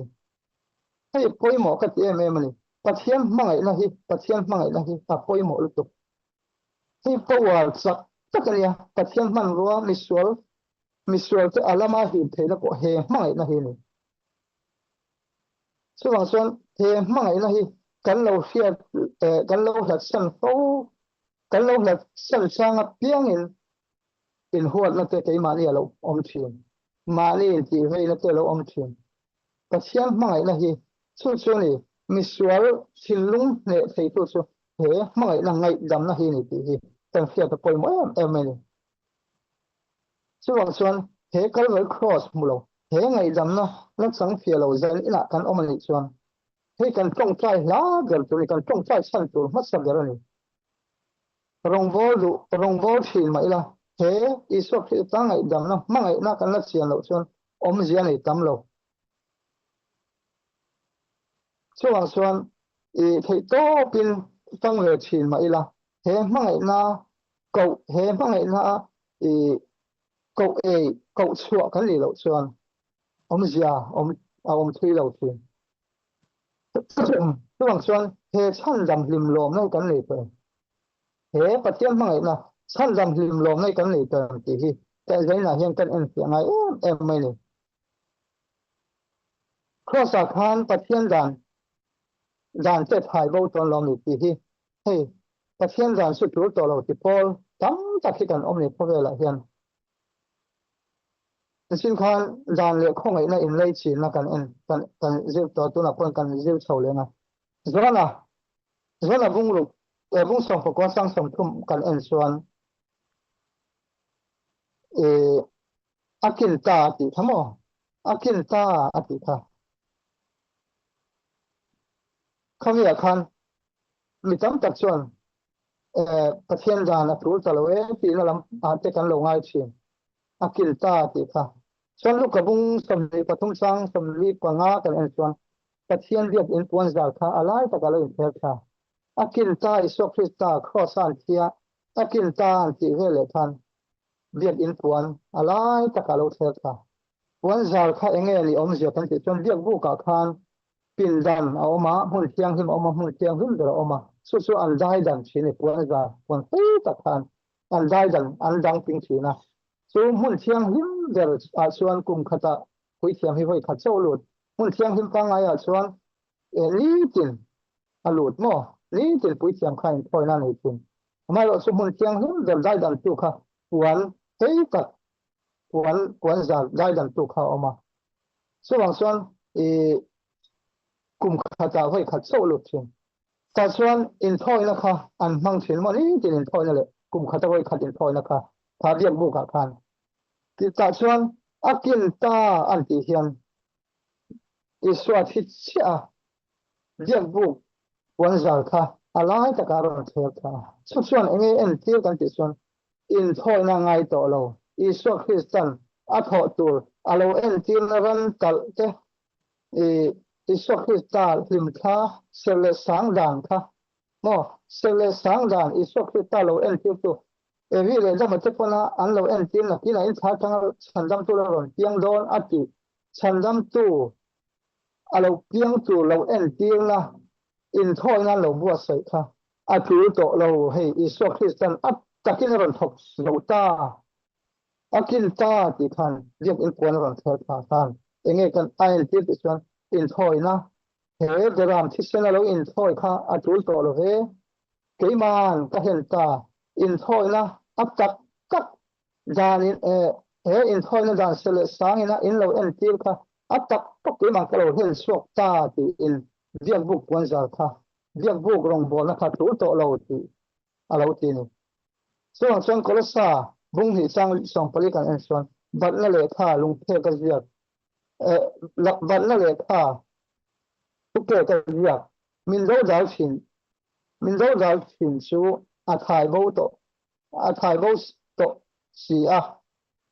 hei poimo ka ti em em ni pathian mangai na hi pathian mangai na hi ta poimo lu tu hei powal chak takania pathian man ruwa misual te alama hi theina ko he mangai na hi ni chuang chuan he mangai na hi kan lo hriat kan lo hlat san fo kan lo hlat san changa piang in huat na te ke mani alo om thin mani ti vei na te lo om thin pathian mangai na hi chu chu ni misual thinlung ne thei tu chu he mangai na ngai dam na hi ni ti hi tan hriat ta poi mo em ni chuang chuan he Calvary cross mulo he ngai dam na la chang phia lo zan ina kan om ni chuan he kan tong chai la gal tu ni kan tong chai san tu ma sa gar ni rong vol thin mai la he iso khi ta ngai dam na ma ngai na kan la chian lo chuan om zia nei tam lo chuang chuan thei to pin tang le thin mai la he ma ngai na ko he ma ngai na e ko ko chua kan li lo chuan om zia om thui lo thin chuang chuan he chan dam lim lom na kan le pe he pathian mangai na san dam lim lom nei kan nei kan ti hi ta zai na hian kan en ti ngai em mai ni cross a khan pathian dan te phai bo ton lom ni ti hi hei pathian dan su tur to lo ti pol tam ta khi kan om ni pho ve la hian sin khan dan le khong ai na in lei chi na kan en kan zil to tu na pon kan zil chho le na zona bung lu bung song ko sang song thum kan en suan e akin ta ti thamo akin ta ati kha khami akhan mi tam tak chuan pathian dan a tur talo ti na lam a te kan lo ngai chin akin ta ti kha chuan lu ka bung som ni pathum sang som li panga kan en chuan pathian riat in puan zal kha alai ta ka lo in thel kha akin ta iso krista cross an thia akin ta an ti hele khan riat in puan alai ta ka lo thel kha puan zal kha enge ni om zia kan ti chuan riak bu ka khan pin dan a oma hun thiang him oma hun thiang him dera oma su an dai dan chini puan za puan te ta khan an dai dan an dang ping china su hun thiang him der a chuan kum khata hui thiang hi hoi khat chaw lut hun thiang him pa ngai a chuan li tin a lut mo li tin pui thiang khain thoi na nei tin ma lo su hun thiang him der dai dan tu kha puan te ta puan za dai dan tu kha oma su wang chuan kum khata hoi khat chaw lut thin ta chuan in thoi na kha an mang thin mo ni tin in thoi na le kum khata hoi khat in thoi na kha tha riak bu ka khan ti ta chuan akin ta an ti hian iswa thi chia riak bu wan zal kha alai ta ka ron thel kha chu chuan enge en tir kan ti chuan in thoi na ngai to lo iswa Christian a tho tur alo en tir na ran kal te iswa Christa lim kha sele sang dan kha mo sele sang dan iswa Christa lo en tir tu vi le jama te pona an lo en tir na kina in tha tang chandam tu lo ron piang don ati chandam tu alo piang tu lo en tir na in thoi na lo bua sai kha a thu to lo hei iswa Christian at takin ron thok lo ta akin ta ti khan riak in puan ron thel kha khan enge kan ain tir ti chuan in thoi na he deram thisen lo in thoi kha a thu to lo he keiman ka hen ta in thoi na ap tak kap dan in he in thoi na dan sele sang ina in lo en tir kha ap tak kap keiman ka lo hen suak ta ti in riak buk puan zal kha riak buk rong bol na kha thu to lo ti a lo ti ni so chuan kolosa bung hi chang song pali kan en chuan bat na le kha lung phe ka ziak bat na le kha tu ke ka ziak min do dal thin chu a thai bo to a thai bo to si a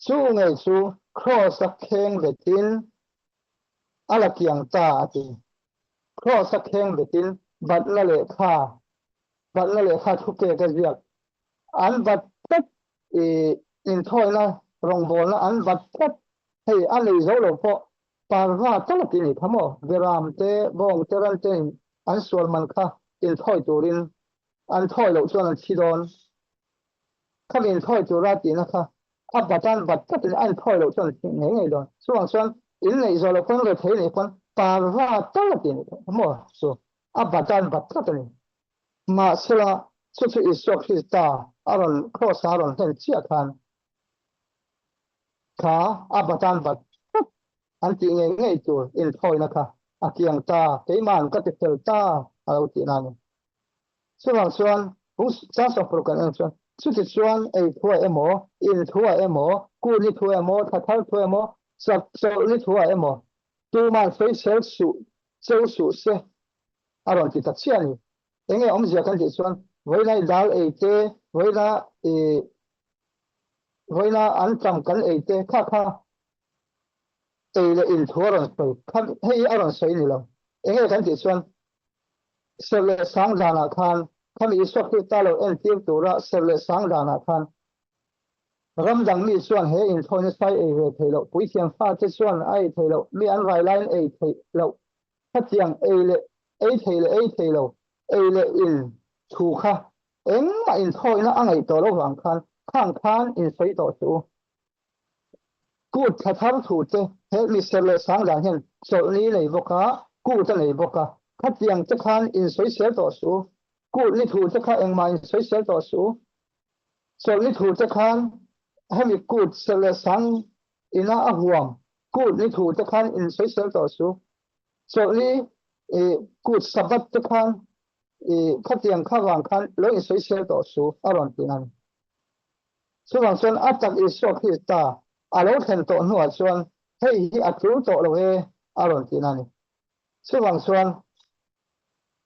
chu ngai chu cross a kheng ve tin ala kiang ta ati cross a kheng ve tin บัดละเลขาบัดละเลขาทุกเกกันเรียกอันบัดตัดอินทอยนะรองบอลนะอันบัดตัดให้อันเลยโจโลพอปาร์วาตลอดที่นี่ทั้งหมดเวรามเตบองเตรันเตอันส่วนมันค่ะอินทอยตัวรินอันทอยเราส่วนอันชิดอนข้าอินทอยตัวราตีนะคะอับบัดอันบัดตัดเป็นอันทอยเราส่วนไงไงดอนส่วนอินเลยโจโลคนเราเทนี่คนปาร์วาตลอดที่นี่ทั้งหมดส่วนอับบัดอันบัดตัดนี่มาสละสุดอิสระคริสตาอารอนครอสอารอนเห็นเชี่ยคันขาอับบัดอันบัดอันที่ไงไงตัวอินทอยนะคะอาเกียงตาเกมันก็จะเจอตาอะไรที่นั่นส่วนผู้จ้าสอบโปรแกรมส่วนไอ้ทัวเอโมอินทัวเอโมกูนี่ทัวเอโมทัดทัวเอโมสับนี่ทัวเอโมตัวมันไฟเซลสูเสอารมณ์ที่ตัดเชี่ยนี่เองไงอมเสียกันที่ส่วนเวลาดาลเอเจเวลาอันจำกันเอเจค่าเอเลอินทัวรอนไปข้าให้อารมณ์ใส่นี่เราเองไงกันที่ส่วนเสลสังดานาคารข้ามีสุขที่ตาเราเอ็นทีมตัวละเสลสังดานาคารรำดังมีส่วนเฮอินทอยน์ใส่เอเวทเราปุยเทียงฟ้าที่ส่วนไอเทเรามีอันไรไลน์เอเทเราถ้าเทียงเอเทเราเอเลอินถูกค่ะเอ็งมาอินทอยน์นะอันไอตัวเราหลังคันข้างคันอินใส่ต่อสู้กูถ้าทำถูกเจเฮมีเสลสังดานเห็นส่วนนี้เลยบอกว่ากูจะเลยบอกว่าถ้าเทียงจะคันอินใส่เสียต่อสู้กูนี่ถูกจะคันเอ็งมาอินใส่เสียต่อสู้ส่วนนี้ถูกจะคันให้มีกูเสลสังอินาอหวมกูนี่ถูกจะคันอินใส่เสียต่อสู้ส่วนนี้กูสับบัตจะคันข้าเตียงข้าวางคันแล้วอินใส่เสียต่อสู้อารมณ์ที่นั้นส่วนอาจากอิสโซคริสตาอารมณ์เห็นตัวหัวส่วนให้อัตรู้ตัวเราเออารมณ์ที่นั้นส่วน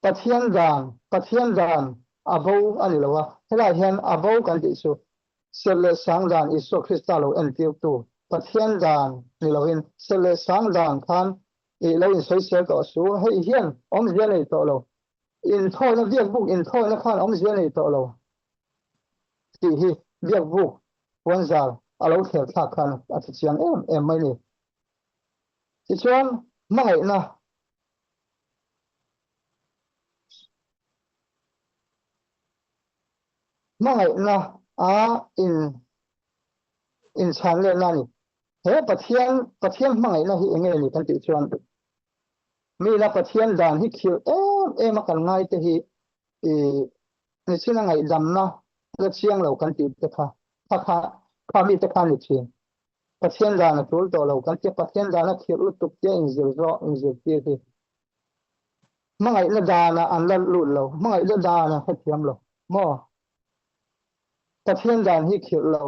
ปะเทียนดานอาบูอันนี้ละวะให้ได้เห็นอาบูกันที่สุดเสลสังดานอิสโซคริสตาเราเอ็นติวตัวปะเทียนดานนี่เราเห็นเสลสังดานคันเราอินใส่เสียต่อสู้ให้เห็นอมเสียในตัวเราอินทอยนะเรียกบุกอินทอยนะคันอมเสียในตัวเราที่เรียกบุกวันจันทร์เราเขียนทักคันอาทิตย์ยังไม่นี่ที่ชวนไม่นะไม่นะอินชันเลยนั่นนี่เฮ้ปะเทียนไม่นะที่เองนี่กันติชวนมีละปะเทียนด่านที่คิวมากันง่ายแต่ที่ในสิ่งไหนดำนะแล้วเชียงเรากันติจะค่ะถ้ามีแต่การเชียงปะเทียนด่านตัวเรากันติปะเทียนด่านคิวลุตุกเจอินจิโรอินจิเที่ไม่ละด่านอันละลุเราไม่ละด่านให้เทียมเราหม้อปะเทียนด่านที่คิวเรา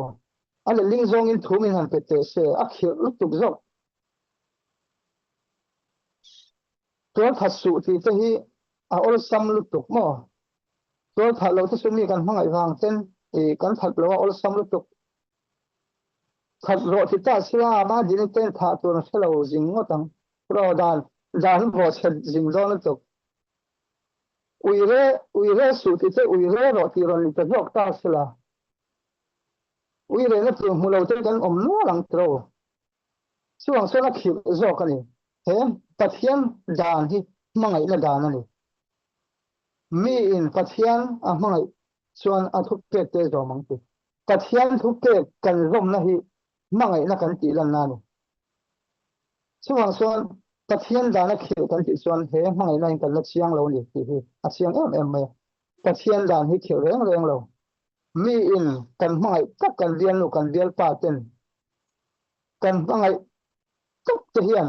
อันลิงซงอินทูมินันเปเตเสอักคิวลุตุกโจตัวทัศสุที่ที่ออลซัมลุตุกหม้อตัวถัดเราจะมีกันห้องไอ้วางเส้นกันถัดเราออลซัมลุตุกถัดรถที่ตาเสียมาดินเต้นถัดตัวนั้นเราจิงก็ตั้งรอดานบอสจิงดอนลุตุกอุยเร่สุดที่อุยเร่รถที่เราจะยกตาเสียอุยเร่นั่นคือมูเราเต้นกันนัวหลังโตส่วนนักขิวจอกกันนี่เห็นปะเทียนดานที่มังไงละดานนั่นนี่มีอินปะเทียนมังไงส่วนทุกเกตเตจอมังติปะเทียนทุกเกตกันร่มนะที่มังไงนักกันตีลันนานี่ส่วนปะเทียนดานนักขิวกันติส่วนเห็นมังไงนั่นกันละเชียงเรานี่ที่เชียงไม่ปะเทียนดานที่เขียวเร่งเรามีอินกันมังไงกับกันเรียนลูกกันเรียนป่าเต็นกันมังไงกับเทียน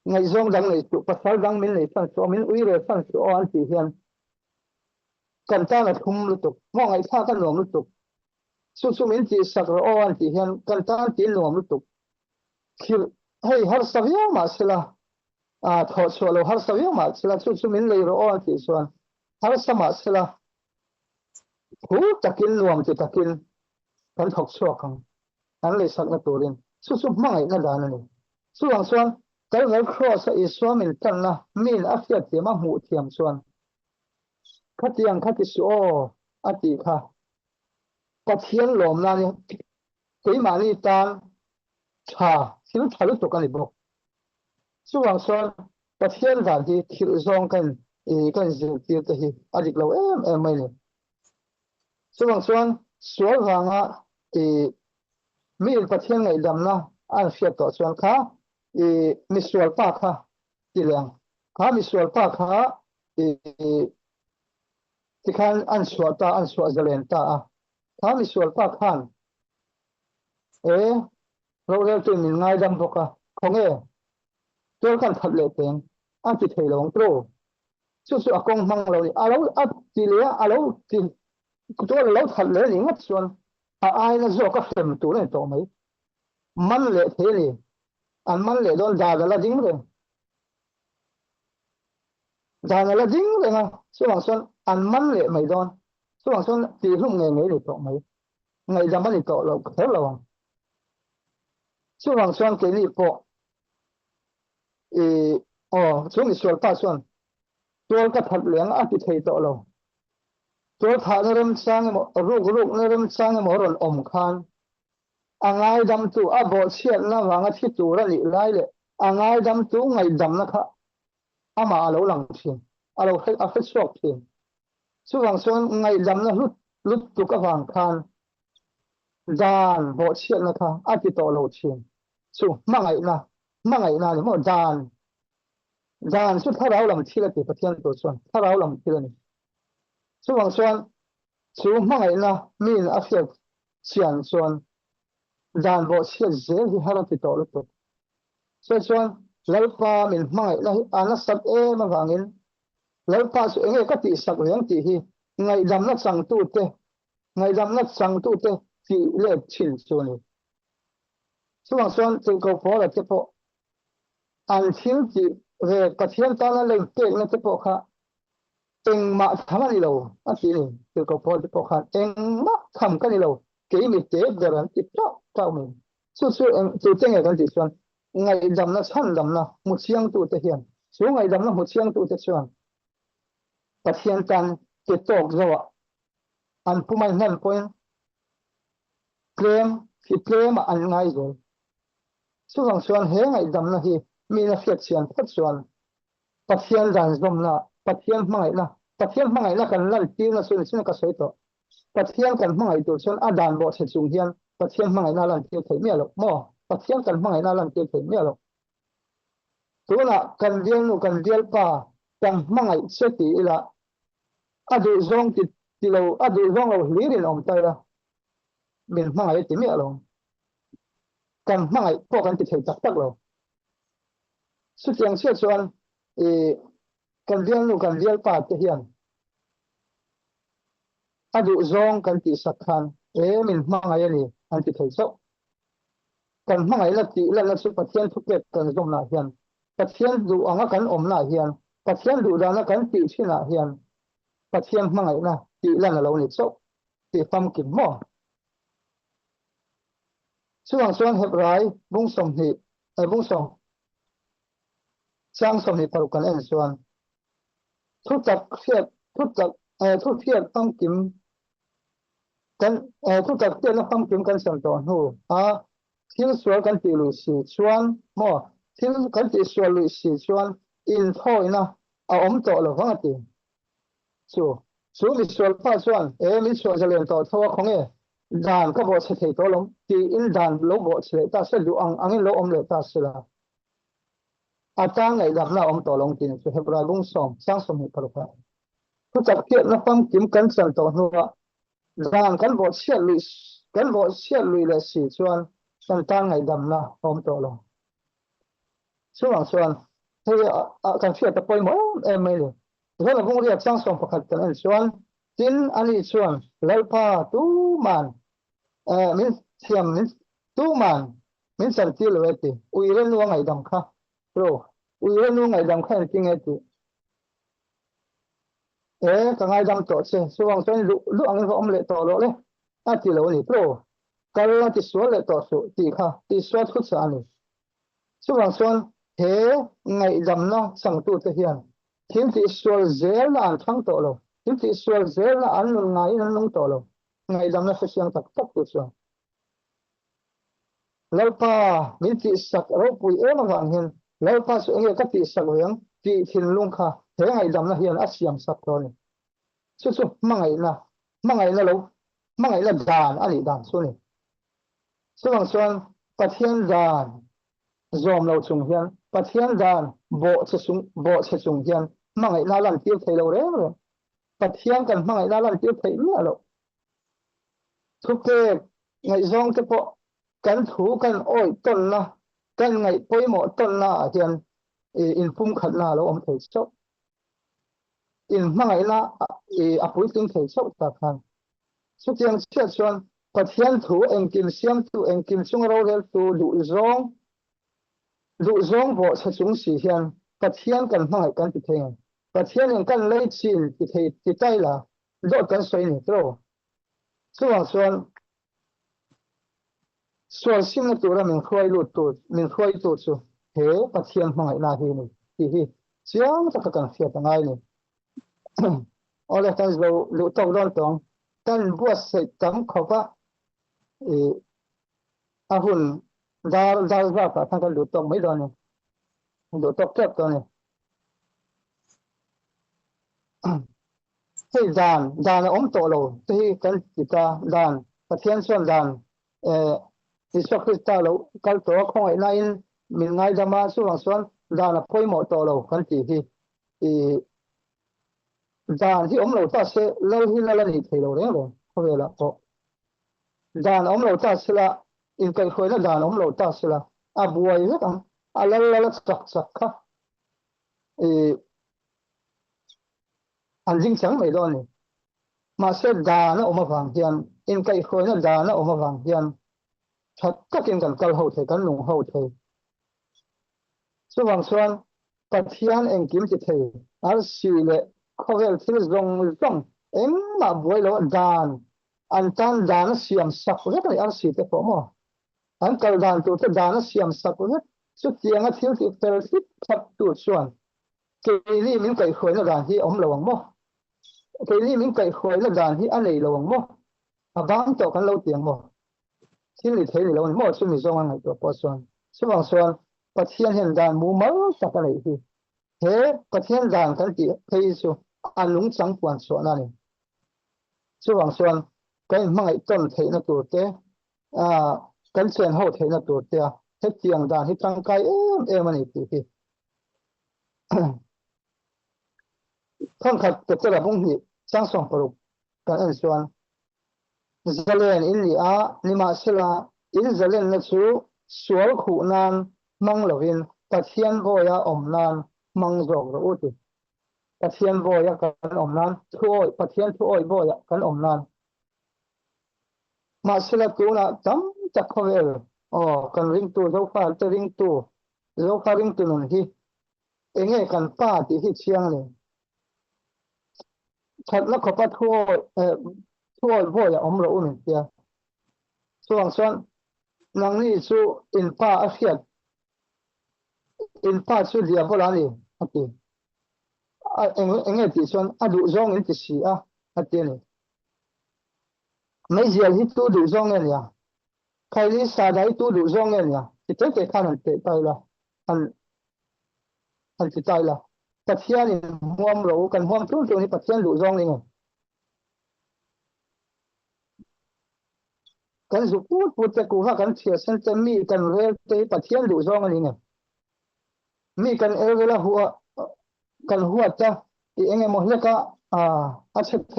ไงซงดังไงจุปัสสาวดังมินไงฟังโซมินอุยเรฟังโซอันที่เฮียนกันตาละทุ่มลุตุกมองไอ้ท่ากันหลวมลุตุกสุมินที่สักรออันที่เฮียนกันตาที่หลวมลุตุกคือให้ฮาร์สวิยมาสิละทอดสวลฮาร์สวิยมาสิละสุมินเลยรออันที่ส่วนฮาร์สมาสิละหูตะกินหลวมที่ตะกินกันถกชัวกังอันเลยสักนักตัวเรียนสุมองไอ้นั่นด่านนี่ส่วน cái ngày cross Islam mình chân là mình áp phật thì mà mù thiam xuân khát tiếng khát số áp tỷ kha bắt thiên lom na ni cái mà ni tan chà xin thà lúc tục cái này bộ số hoàng xuân bắt thiên ra thì thiếu zong cái gì tiêu cái adik lâu em này số hoàng xuân số vàng á thì mình bắt thiên ngày đầm na ăn phật tổ xuân khá thì misual pa kha ti leng kha misual pa kha ti khan an suwa zalen ta a kha misual pa khan e ro re tu min ngai dam boka khong e tor kan that le teng an ti thei long tro su akong mang lo ni alo a ti le alo ti to lo that le ni ngat suan a ai na zo ka fem tu le to mai man le the ni an man le don da la ding re da la ding re nga su wang suan an man le mai don su wang suan ti hum nge nge le to mai ngai da man ni to lo the lo su wang suan ke ni po su ni sual pa suanตัวก็ถัดเหลืองอาทิตย์ไทยต่อเราตัวถ่ายเริ่มสร้างรูปเริ่มสร้างหมอรอนอมคานอ่างไงดำตัวบอเชียนนะวางอาทิตย์ตัวละนี่ไล่เลยอ่างไงดำตัวไงดำนะคะมาเราหลังเพียงเราให้อาฟิศอกเพียงส่วนส่วนไงดำนะลุดตัวก็วางคานดานบอเชียนนะคะอาทิตย์ต่อเราเชียงส่วนมาไงนะเนี่ยมันดานสุดถ้าเราลำที่ละติดประเทศตัวส่วนถ้าเราลำที่ละนี่ส่วนสูงมากนะมีนอาเซียนเชียนส่วนดานบ่เชียนเสียที่ให้เราติดต่อแล้วตัวส่วนแล้วป้ามีนมากนะอันนั้นสัตว์มาฟังอินแล้วป้าส่วนเองก็ติดสักเรื่องที่ไงดำนัดสั่งตู้เตที่เล็กชิ้นส่วนนี้ส่วนจึงก็พอแล้วจะพออันชิ้นที่เรื่องกระเทียมตอนนั้นเลยเก่งนะจะพอค่ะเองมาทำอะไรเราอันที่นี่คือก็พอจะพอค่ะเองมาทำกันนี่เราเกี่ยมิเตะเดินติดเจ้ามึงสู้เองตัวเจ้ากันติดส่วนไงดำนะชั้นดำนะมุดเชียงตัวเทียนสูงไงดำนะมุดเชียงตัวเทียนกระเทียมกันติดตกเราอันผู้ไม่นั่นพอยเคลมที่เคลมอันไงเลยส่วนเฮงไงดำนะที่มีนักเสียเชียนพัดส่วนปัจเจียนดันสมนะปัจเจียนไม่นะกันลั่นตีนะส่วนก็สวยต่อปัจเจียนกันไม่ตัวส่วนอาดานบอกเสียสูงเฮียนปัจเจียนไม่น่าลั่นตีถึงเมียหรอกมั่วปัจเจียนกันไม่น่าลั่นตีถึงเมียหรอกตัวน่ะกันเดียวป่ากันไม่เสียตีละอดีตรงที่เราอดีตรงเราหลีรินอมใจละเป็นไม่ตีเมียหรอกกันไม่พวกกันติดเหตุจักเราสุดยังเชื่อส่วนกันเรียนป่าเทียนอดีตรงกันติสักคันมินไม่นี่อันติดเหตุกันไม่ละติละสุดปัจเจียนทุกเกิดกันสมนาเฮียนปัจเจียนดูอังกันอมนาเฮียนปัจเจียนดูดานะกันติชินาเฮียนปัจเจียนไม่นะติละเราเนี่ยสุติฟังกินหม้อส่วนเหตุไรบุ้งสมเหตุบุ้งสมสร้างสมเหตุปรุกันส่วนทุกจักเทียบทุกเทียบต้องกินกันทุกจักเทียบแล้วต้องกินกันสัมตอนหูที่ส่วนกันตีลุยสีส่วนหม้อที่กันตีส่วนลุยสีส่วนอินท่อยนะอมต่อหรือว่าตีมีส่วนป้าส่วนมีส่วนจะเรียนต่อทั่วของด่านก็บอกเฉยๆตัวลมตีอินด่านลบบอกเฉยๆตาเสดูอังลบเลยตาเสละอาจารย์ไงดับหน้าต่อลงตีนจะให้ปลาบุ้งสองสร้างสมุนไพรผู้จักเทียบนักฟังกิมกันสันต่อหัวด่านกันบอกเชี่ยลุยเลยสี่ส่วนสันตางไงดับหน้าต่อลงส่วนให้การเชื่อตะปอยหมดไม่เลยถ้าเราบุ้งเรียกสร้างสมประคัตกันส่วนจินอันนี้ส่วนแล้วพาตู้มันมิเทียมมิตู้มันมิสันติเลวตีอุยเรนว่าไงดังค่ะโปรอุยเรนว่าไงดังค่ะจริงไงตีก็ไงดังต่อเสียส่วนลูกอันนี้ก็อมเล็ต่อเลยอาทิตย์ละวันนี้โปรการที่สวนเล็ต่อสุตีค่ะตีสวนทุกสันนี่ส่วน thế ngày dầm nó chẳng tu thể hiện thiên thị xuân dễ là ăn thắng tổ lo thiên thị xuân dễ là ăn luôn ngày nó nông tổ lo ngày dầm nó phải siêng tập tập tu xuân lâu pa mình thị sắc rồi bùi em mà vàng hiền lâu pa sự nghe các thị sắc hiền thị thiên lung kha thế ngày dầm nó hiền ắt siêng sắc rồi su su mang ngày là lâu mang ngày là đàn anh ấy đàn xuân này xuân bằng xuân bát thiên đàn dòm lâu trùng hiền bát thiên đàn bộ sẽ trùng hiền mang ngày là lần tiêu thấy lâu đấy rồi bát thiên cần mang ngày là lần tiêu thấy nữa rồi thực tế ngày dòng cái bộ cần thủ cần oi tuần na cần ngày bôi mỏ tuần na hiền in phum khẩn na lo ông thấy sốc in mang ngày na bôi tiếng thấy sốc ta khang số tiền chết xuân bát thiên thủ em kim xiêm tu em kim sung rau rel tu dụ dòng bộ sẽ chúng sĩ hiền bát thiên cần mang ngày cần thì thấy bát thiên em cần lấy chín thì thấy thì tay là đốt cần xoay nhỉ rồi số hàng xuânส่วนสิ่งตัวเรามันค่อยหลุดตัวมันค่อยตัวสุเฮ้ปัจเจียนของไอ้นาทีนี่ที่เสียงจะกันเสียตั้งไงนี่เอาเลยท่านเราหลุดตกร้อนตรงท่านบวชเสร็จจำเขาว่าอาหุ่นดาวว่าท่านก็หลุดตรงไม่โดนนี่หลุดตกเจ็บตัวนี่ให้ดานอมโตโลที่กันจิตาดานปัจเจียนส่วนดานที่สักที่ตาเราการตัวของไอ้นายมีไงจะมาส่วนดานพ่อยหมดตัวเรากันที่ดานที่เราตัดเสเราที่นั่นนี่ที่เราเนี่ยเขาเวลาพอดานเราตัดเสละอินกันคุยแล้วดานเราตัดเสละบวยก็ต้องแล้วสักค่ะอันจริงจังไม่โดนนี่มาเสดานออกมาฟังเฮียนอินกันคุยแล้วดานออกมาฟังเฮียนชัดก็กินกันกันหัวเทกันหนุ่งหัวเทส่วนปัจจัยเองกิมจิเทสิเลเขาเรียกที่รงเอ็มมาบวยแล้วดานอันตันดานเสียมสักเรื่องอะไรสิเตปอมอันกัลดานตัวดานเสียมสักเรื่องสุดที่งั้นที่เตลสิทับตัวส่วนเกลี่มินไก่ขวยแล้วดานที่อมระวังมั้งเกลี่มินไก่ขวยแล้วดานที่อันไหนระวังมั้งบางตัวกันเราเตียงมั้งที่นี่เทนี่เราไม่ช่วยมีส่วนอะไรตัวพอส่วนปัจจัยเห็นดานมูมาสักอะไรที่เฮ้ปัจจัยดานกันที่เฮ้ยส่วนอันลุงสังกวนส่วนนั่นส่วนกันไม่ต้นเทนตัวเตะกันเสียนหัวเทนตัวเตะเฮ็ดเจียงดานที่ตั้งใจมันอีกที่ข้างขัดตัวระบุหิสร้างสองปรุกันส่วนZalen in lia nima sila in zalen na chu sual khu nan mang lovin pathian boya omnan mang zog ro uti pathian boya kan omnan thuoi pathian thuoi boya kan omnan ma sila tu na tam tak khovel kan ring tu zo fa te ring tu nun hi enge kan pa ti hi chiang le chat la ko pa thuoi boya om ro uti yaส่วนนางนี่สู้อินป้าเขียดอินป้าสู้เดียบล้านนี่อันที่เอ็งที่ส่วนดูจงอินที่สีอันที่นี่ไม่เจียที่ตู้ดูจงเนี่ยใครที่สาได้ตู้ดูจงเนี่ยที่เจ๊ข้านั่นเตะไปละอันที่ตายละปัจเจียนห่วงเรากันห่วงทุกตัวนี้ปัจเจียนดูจงนี่ไงกันสุพูดแต่กูว่ากันเสียสันจะมีกันเรื่องที่ปัจเจียนดูจงนี่ไงมีกันเวลาหัวจ้ะที่เองมองเล็กก็อาจจะเท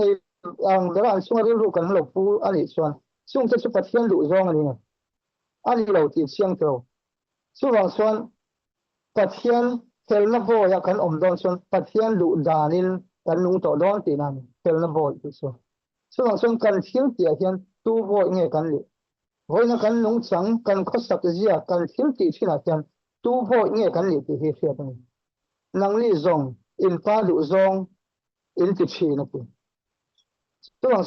เดี๋ยวช่วงเรื่องกันหลบปูอันนี้ส่วนช่วงจะสุปัจเจียนดูจงอันนี้ไงอันนี้เราติดเชียงเราส่วนปัจเจียนเทลนโบอยากกันอมดอนส่วนปัจเจียนดูดานินกันนุ่งต่อดอนตีนั้นเทลนโบอีกส่วนกันเชียงเตียเทียนตู้โบเงี้ยกันเลยโวยนักกันนุ่งสังกันข้อสักเจียกันเชียงตีที่ไหนเทียนตู้โบเงี้ยกันเลยที่เฮียตรงนี้นังลี่จงอินฟ้าดูจงอินติชีนะคุณ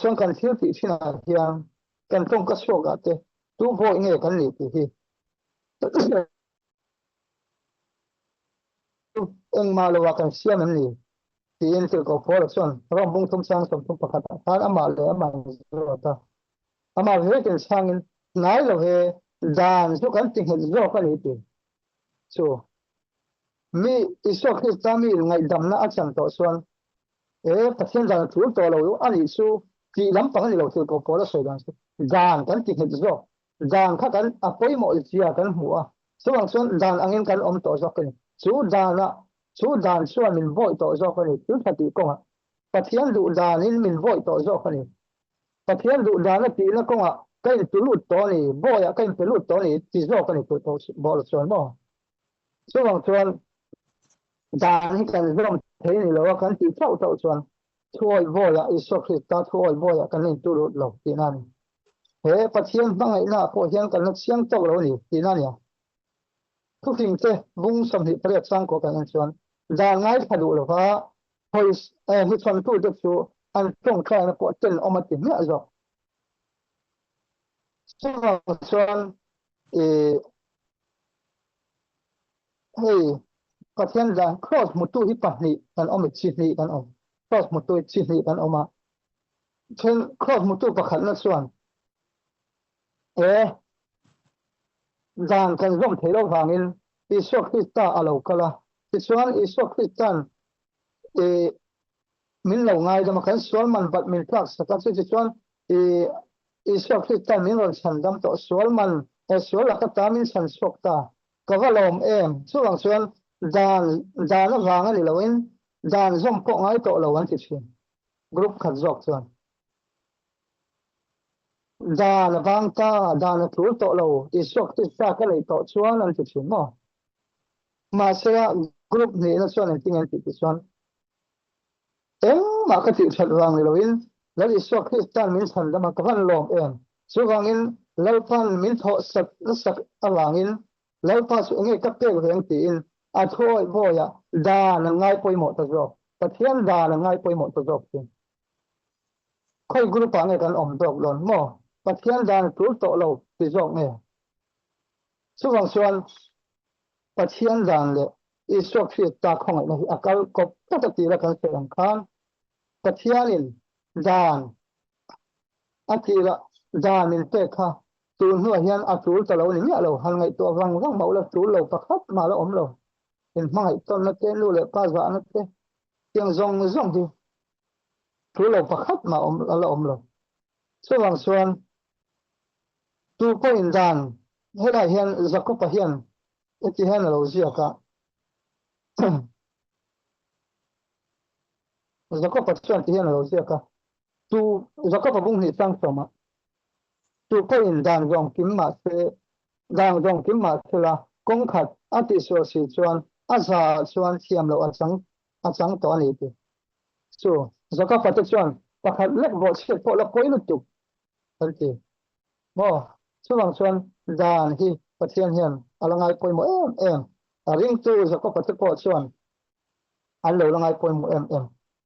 ส่วนกันเชียงตีที่ไหนเทียนกันตรงกระสวกอะเตตู้โบเงี้ยกันเลยที่ eng ma lo wa kan siam an ni tin til ko for chuan rom bung thum sang som thum pakhat han ama le ama zo ta ama he ken sangin nai lo he dan chu kan ti he zo ka ni ti chu mi iso khista mi ngai dam na achang to chuan pathian dan thu to lo ani chu ti lam pang ni lo til ko for so dan kan ti he zo dan kha kan apoi mo chia kan hua chuang chuan dan angin kan om to zo kan chu dan la chu dan chuan min voi to zo kan tu thati ko ha pathian du dan in min voi to zo kan pathian du dan la ti na ko ha kai tu lut to ni boya kai tu lut to ni ti zo kan tu to bol chuan mo chuang chuan dan kan rom thei ni lo kan ti chau to chuan thuai boya iso khista thuai boya kan ni tu lut lo ti nan he pathian bangai na ko hian kan siang to lo ni ti nan yaทุกสิ่งเจ้บุ้งสมหิตเรียกสร้างก่อการชวนด่างง่ายผดุหรือว่าพอยมิชวนตู้จะชูอันตรงใครนะปวดเจนออกมาติดเนี่ยจ้ะซึ่งชวนเฮ้ยก็เทียนด่างครอสมุตุฮิปะนี่กันออกมาชีนี่กันออกครอสมุตุชีนี่กันออกมาเช่นครอสมุตุประคันนั่นส่วนด่างกันร่มเทโลฟางินอิสุคริสตาอาโลกะละที่ส่วนอิสุคริสตันมินเหล่าไงจะมาขันส่วนมันบัดมินพลักสักที่ส่วนอิสุคริสตันมินเราฉันดำต่อส่วนมันส่วนหลักตามินฉันสกตาก็ว่าลมส่วนส่วนด่านวางอะไรเราอินด่านส่งพวกไงต่อเราวันที่ส่วนกรุ๊ปขัดจอกส่วนด่านวางตาด่านถูต่อเราอิสุคริสตาก็เลยต่อส่วนนั้นที่ส่วนมั้งมาเสียกรุ๊ปนี้นะส่วนที่เงินที่ส่วนมาก็ติดฉันวางเลยวินแล้วอิสุคริสตันมินฉันจะมากันลมส่วนวางินแล้วพันมินทอสักนักวางินแล้วพันส่วนนี้ก็เกี่ยวกับตีนอาช่วยบ่อยด่านง่ายไปหมดตัวจบแต่เทียนด่านง่ายไปหมดตัวจบจริงค่อยกรุ๊ปอะไรกันอมตกหล่นมั่วแต่เทียนด่านถูโตเราติดจบเนี่ยส่วนปัจเจียนด่านเลยอิสุคริสตาของไอ้นี่อาการกบก็จะตีละกันเสียงคันปัจเจียนินด่านอาทิละด่านมินเตค่ะตูนหัวเฮียนอาจูลตะเราเนี่ยเราหันไงตัววังเมาแล้วจูลเราประคับมาแล้วอมเราเห็นไม่ต้นนักเต้นรู้เลยป้าจานักเต้ยังซงดีจูลเราประคับมาอมแล้วอมเราส่วนตูก็อินด่านให้ได้เฮียนจะก็ไปเฮียนที่เห็นเราเสียก็จะก็ปัจจุบันที่เห็นเราเสียก็ตูจะก็ปบุ้งหิสังสมาตูก็อินด่านรองกิมมาเสด่านรองกิมมาเสละกงขัดอาทิสวสิชวนอาสาชวนเทียมเราอาสังตัวนี้ดิจะก็ปัจจุบันประคัดเล็กบ่เสียพอเราคุยลุตุกทันทีบ่ส่วนด่านที่ประเทศเฮียนอะไรไงคุยหมดริ่งตู้จะก็ปัจจุบันส่วนอันเหล่าไงคุยหมด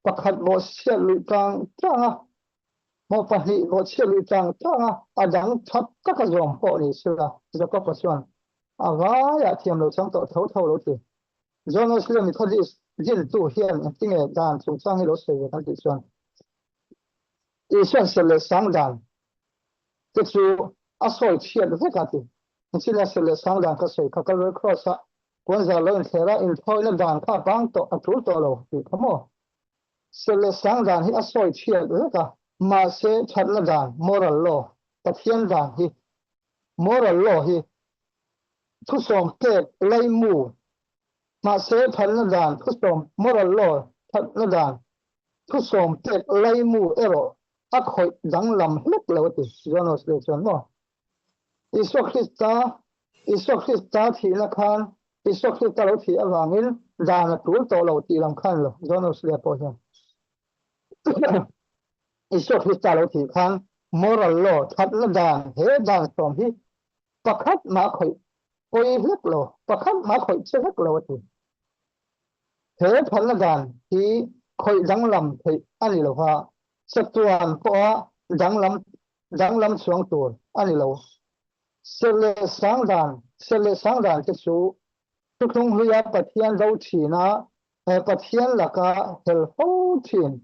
ประคัดบ่เสียลุจังจ้าโมปะนี่บ่เสียลุจังจ้าอาดังทับก็กระจงพอนี่สิละจะก็ปัจจุบันว่าอย่าเทียมเราช่างต่อเท่าเราสิจนเราเสียมีทอดียินตู้เฮียนจริงด่านสูงช่างให้เราเสียกันที่ส่วนอีส่วนเสลสังด่านก็คืออาศัยเชียร์ด้วยกันที่นี่ละเสลสังด่านก็ใส่ข้าก็เลยครอสกวนจะเล่นเทระอินทอยนั่นด่านข้าบังต่ออัตุลต่อเราที่ขโมยเสลสังด่านที่อาศัยเชียร์ด้วยกันมาเสชัดละด่านมอรัลโลแต่เทียนด่านที่มอรัลโลที่ทุกสมเกตไล่มูมาเสชัดละด่านทุกสมมอรัลโลชัดละด่านทุกสมเกตไล่มูโรอักหอยดังลำเล็กเลวติจอนอสเลชันว่าอิสุคริสตาที่ละคันอิสุคริสตาเราที่อวางินด่านตูลโตเราที่ลำคันเลยจอนอสเลปอชันอิสุคริสตาเราที่คันมอรัลโลชัดละด่านเฮด่านสมที่ประคับมาคอยโอยเล็กโลประคับมาคอยเชล็กโลติเฮชัดละด่านที่คอยดังลำที่อันนี้เราว่าสักตัวเพราะดังลำสวงตัวอันนี้เราเสลสังด่านจะสู้ทุกทุกเรียบปะเทียนเราฉีนะ pathian là cả hel hô thiên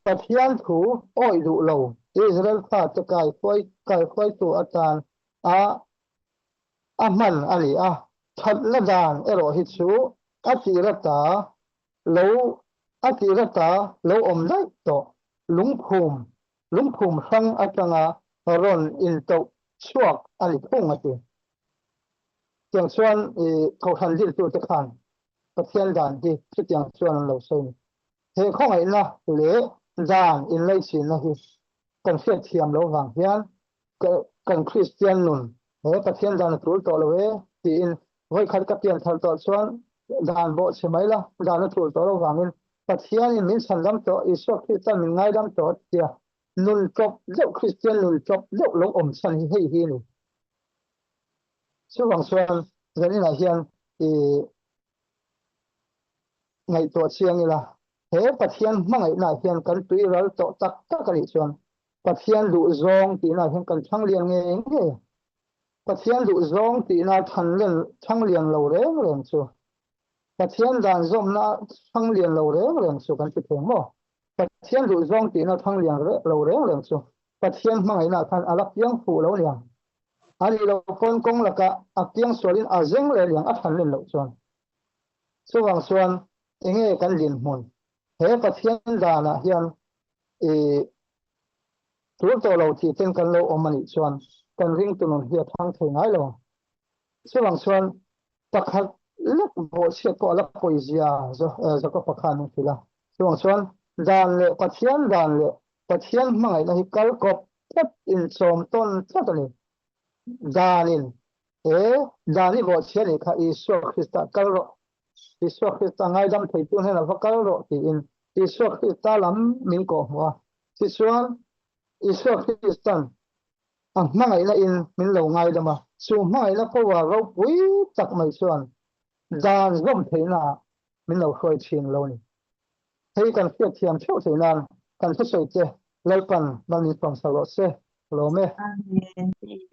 pathian thủ oi đủ lâu Israel pha cho cài phơi tụ atan a man ali a thật là đàn ero hit su lâu ati rata lâu om lai to lung phum sang atanga ron in to chuak ali phung ati tiang chuan khâu han dil tu te khan pathian dan hi chu tiang chuan lo so ni he khong ai na le dan in lai chin na hi kan fiat thiam lo wang hian kan Christian nun he pathian dan tu to lo we ti in voi khat ka pian thal to chuan dan bo chemai la dan tu to lo wang in pathian in min san lam to iso Christian min ngai lam to tia nun chop lo Christian nun chop lo om san hi ni chu wang chuan zani na hian ngày tổ chiang là thế pathian mangai na hian kan tui ral to tak tak ali chuan pathian lu zong ti na hian kan thang lian nge pathian lu zong ti na thang lian lo reng chu pathian dan zom na thang lian lo reng chu kan ti thong mo pathian lu zong ti na thang lian lo reng chu pathian mangai na khan alak yang fu lo liang ani lo kon kong laka akyang solin azeng le liang athan len lo chuan chu wang chuan enge kan lin hmun he pathian dana hian e tur to lo thi ten kan lo omani chuan kan ring tunun hi thang thei ngai lo chuwang chuan pakhat lek bo che ko la poizia zo ko pakhan thila chuwang chuan dan le pathian mangai na hi kal kop tat in som ton tatani danin e dani bo che ni kha isu Krista kal ro Isu Krista ngai dam thei tu hena vakal ro ti in Isu Krista lam min ko wa ti chuan Isu Kristan ang mangai la in min lo ngai dama chu mangai la ko wa ro pui tak mai chuan dan zom theina min lo khoi chin lo ni hei kan fiat thiam chho theinan kan thu soi che lalpan man ni pam sa ro se lo me Amen.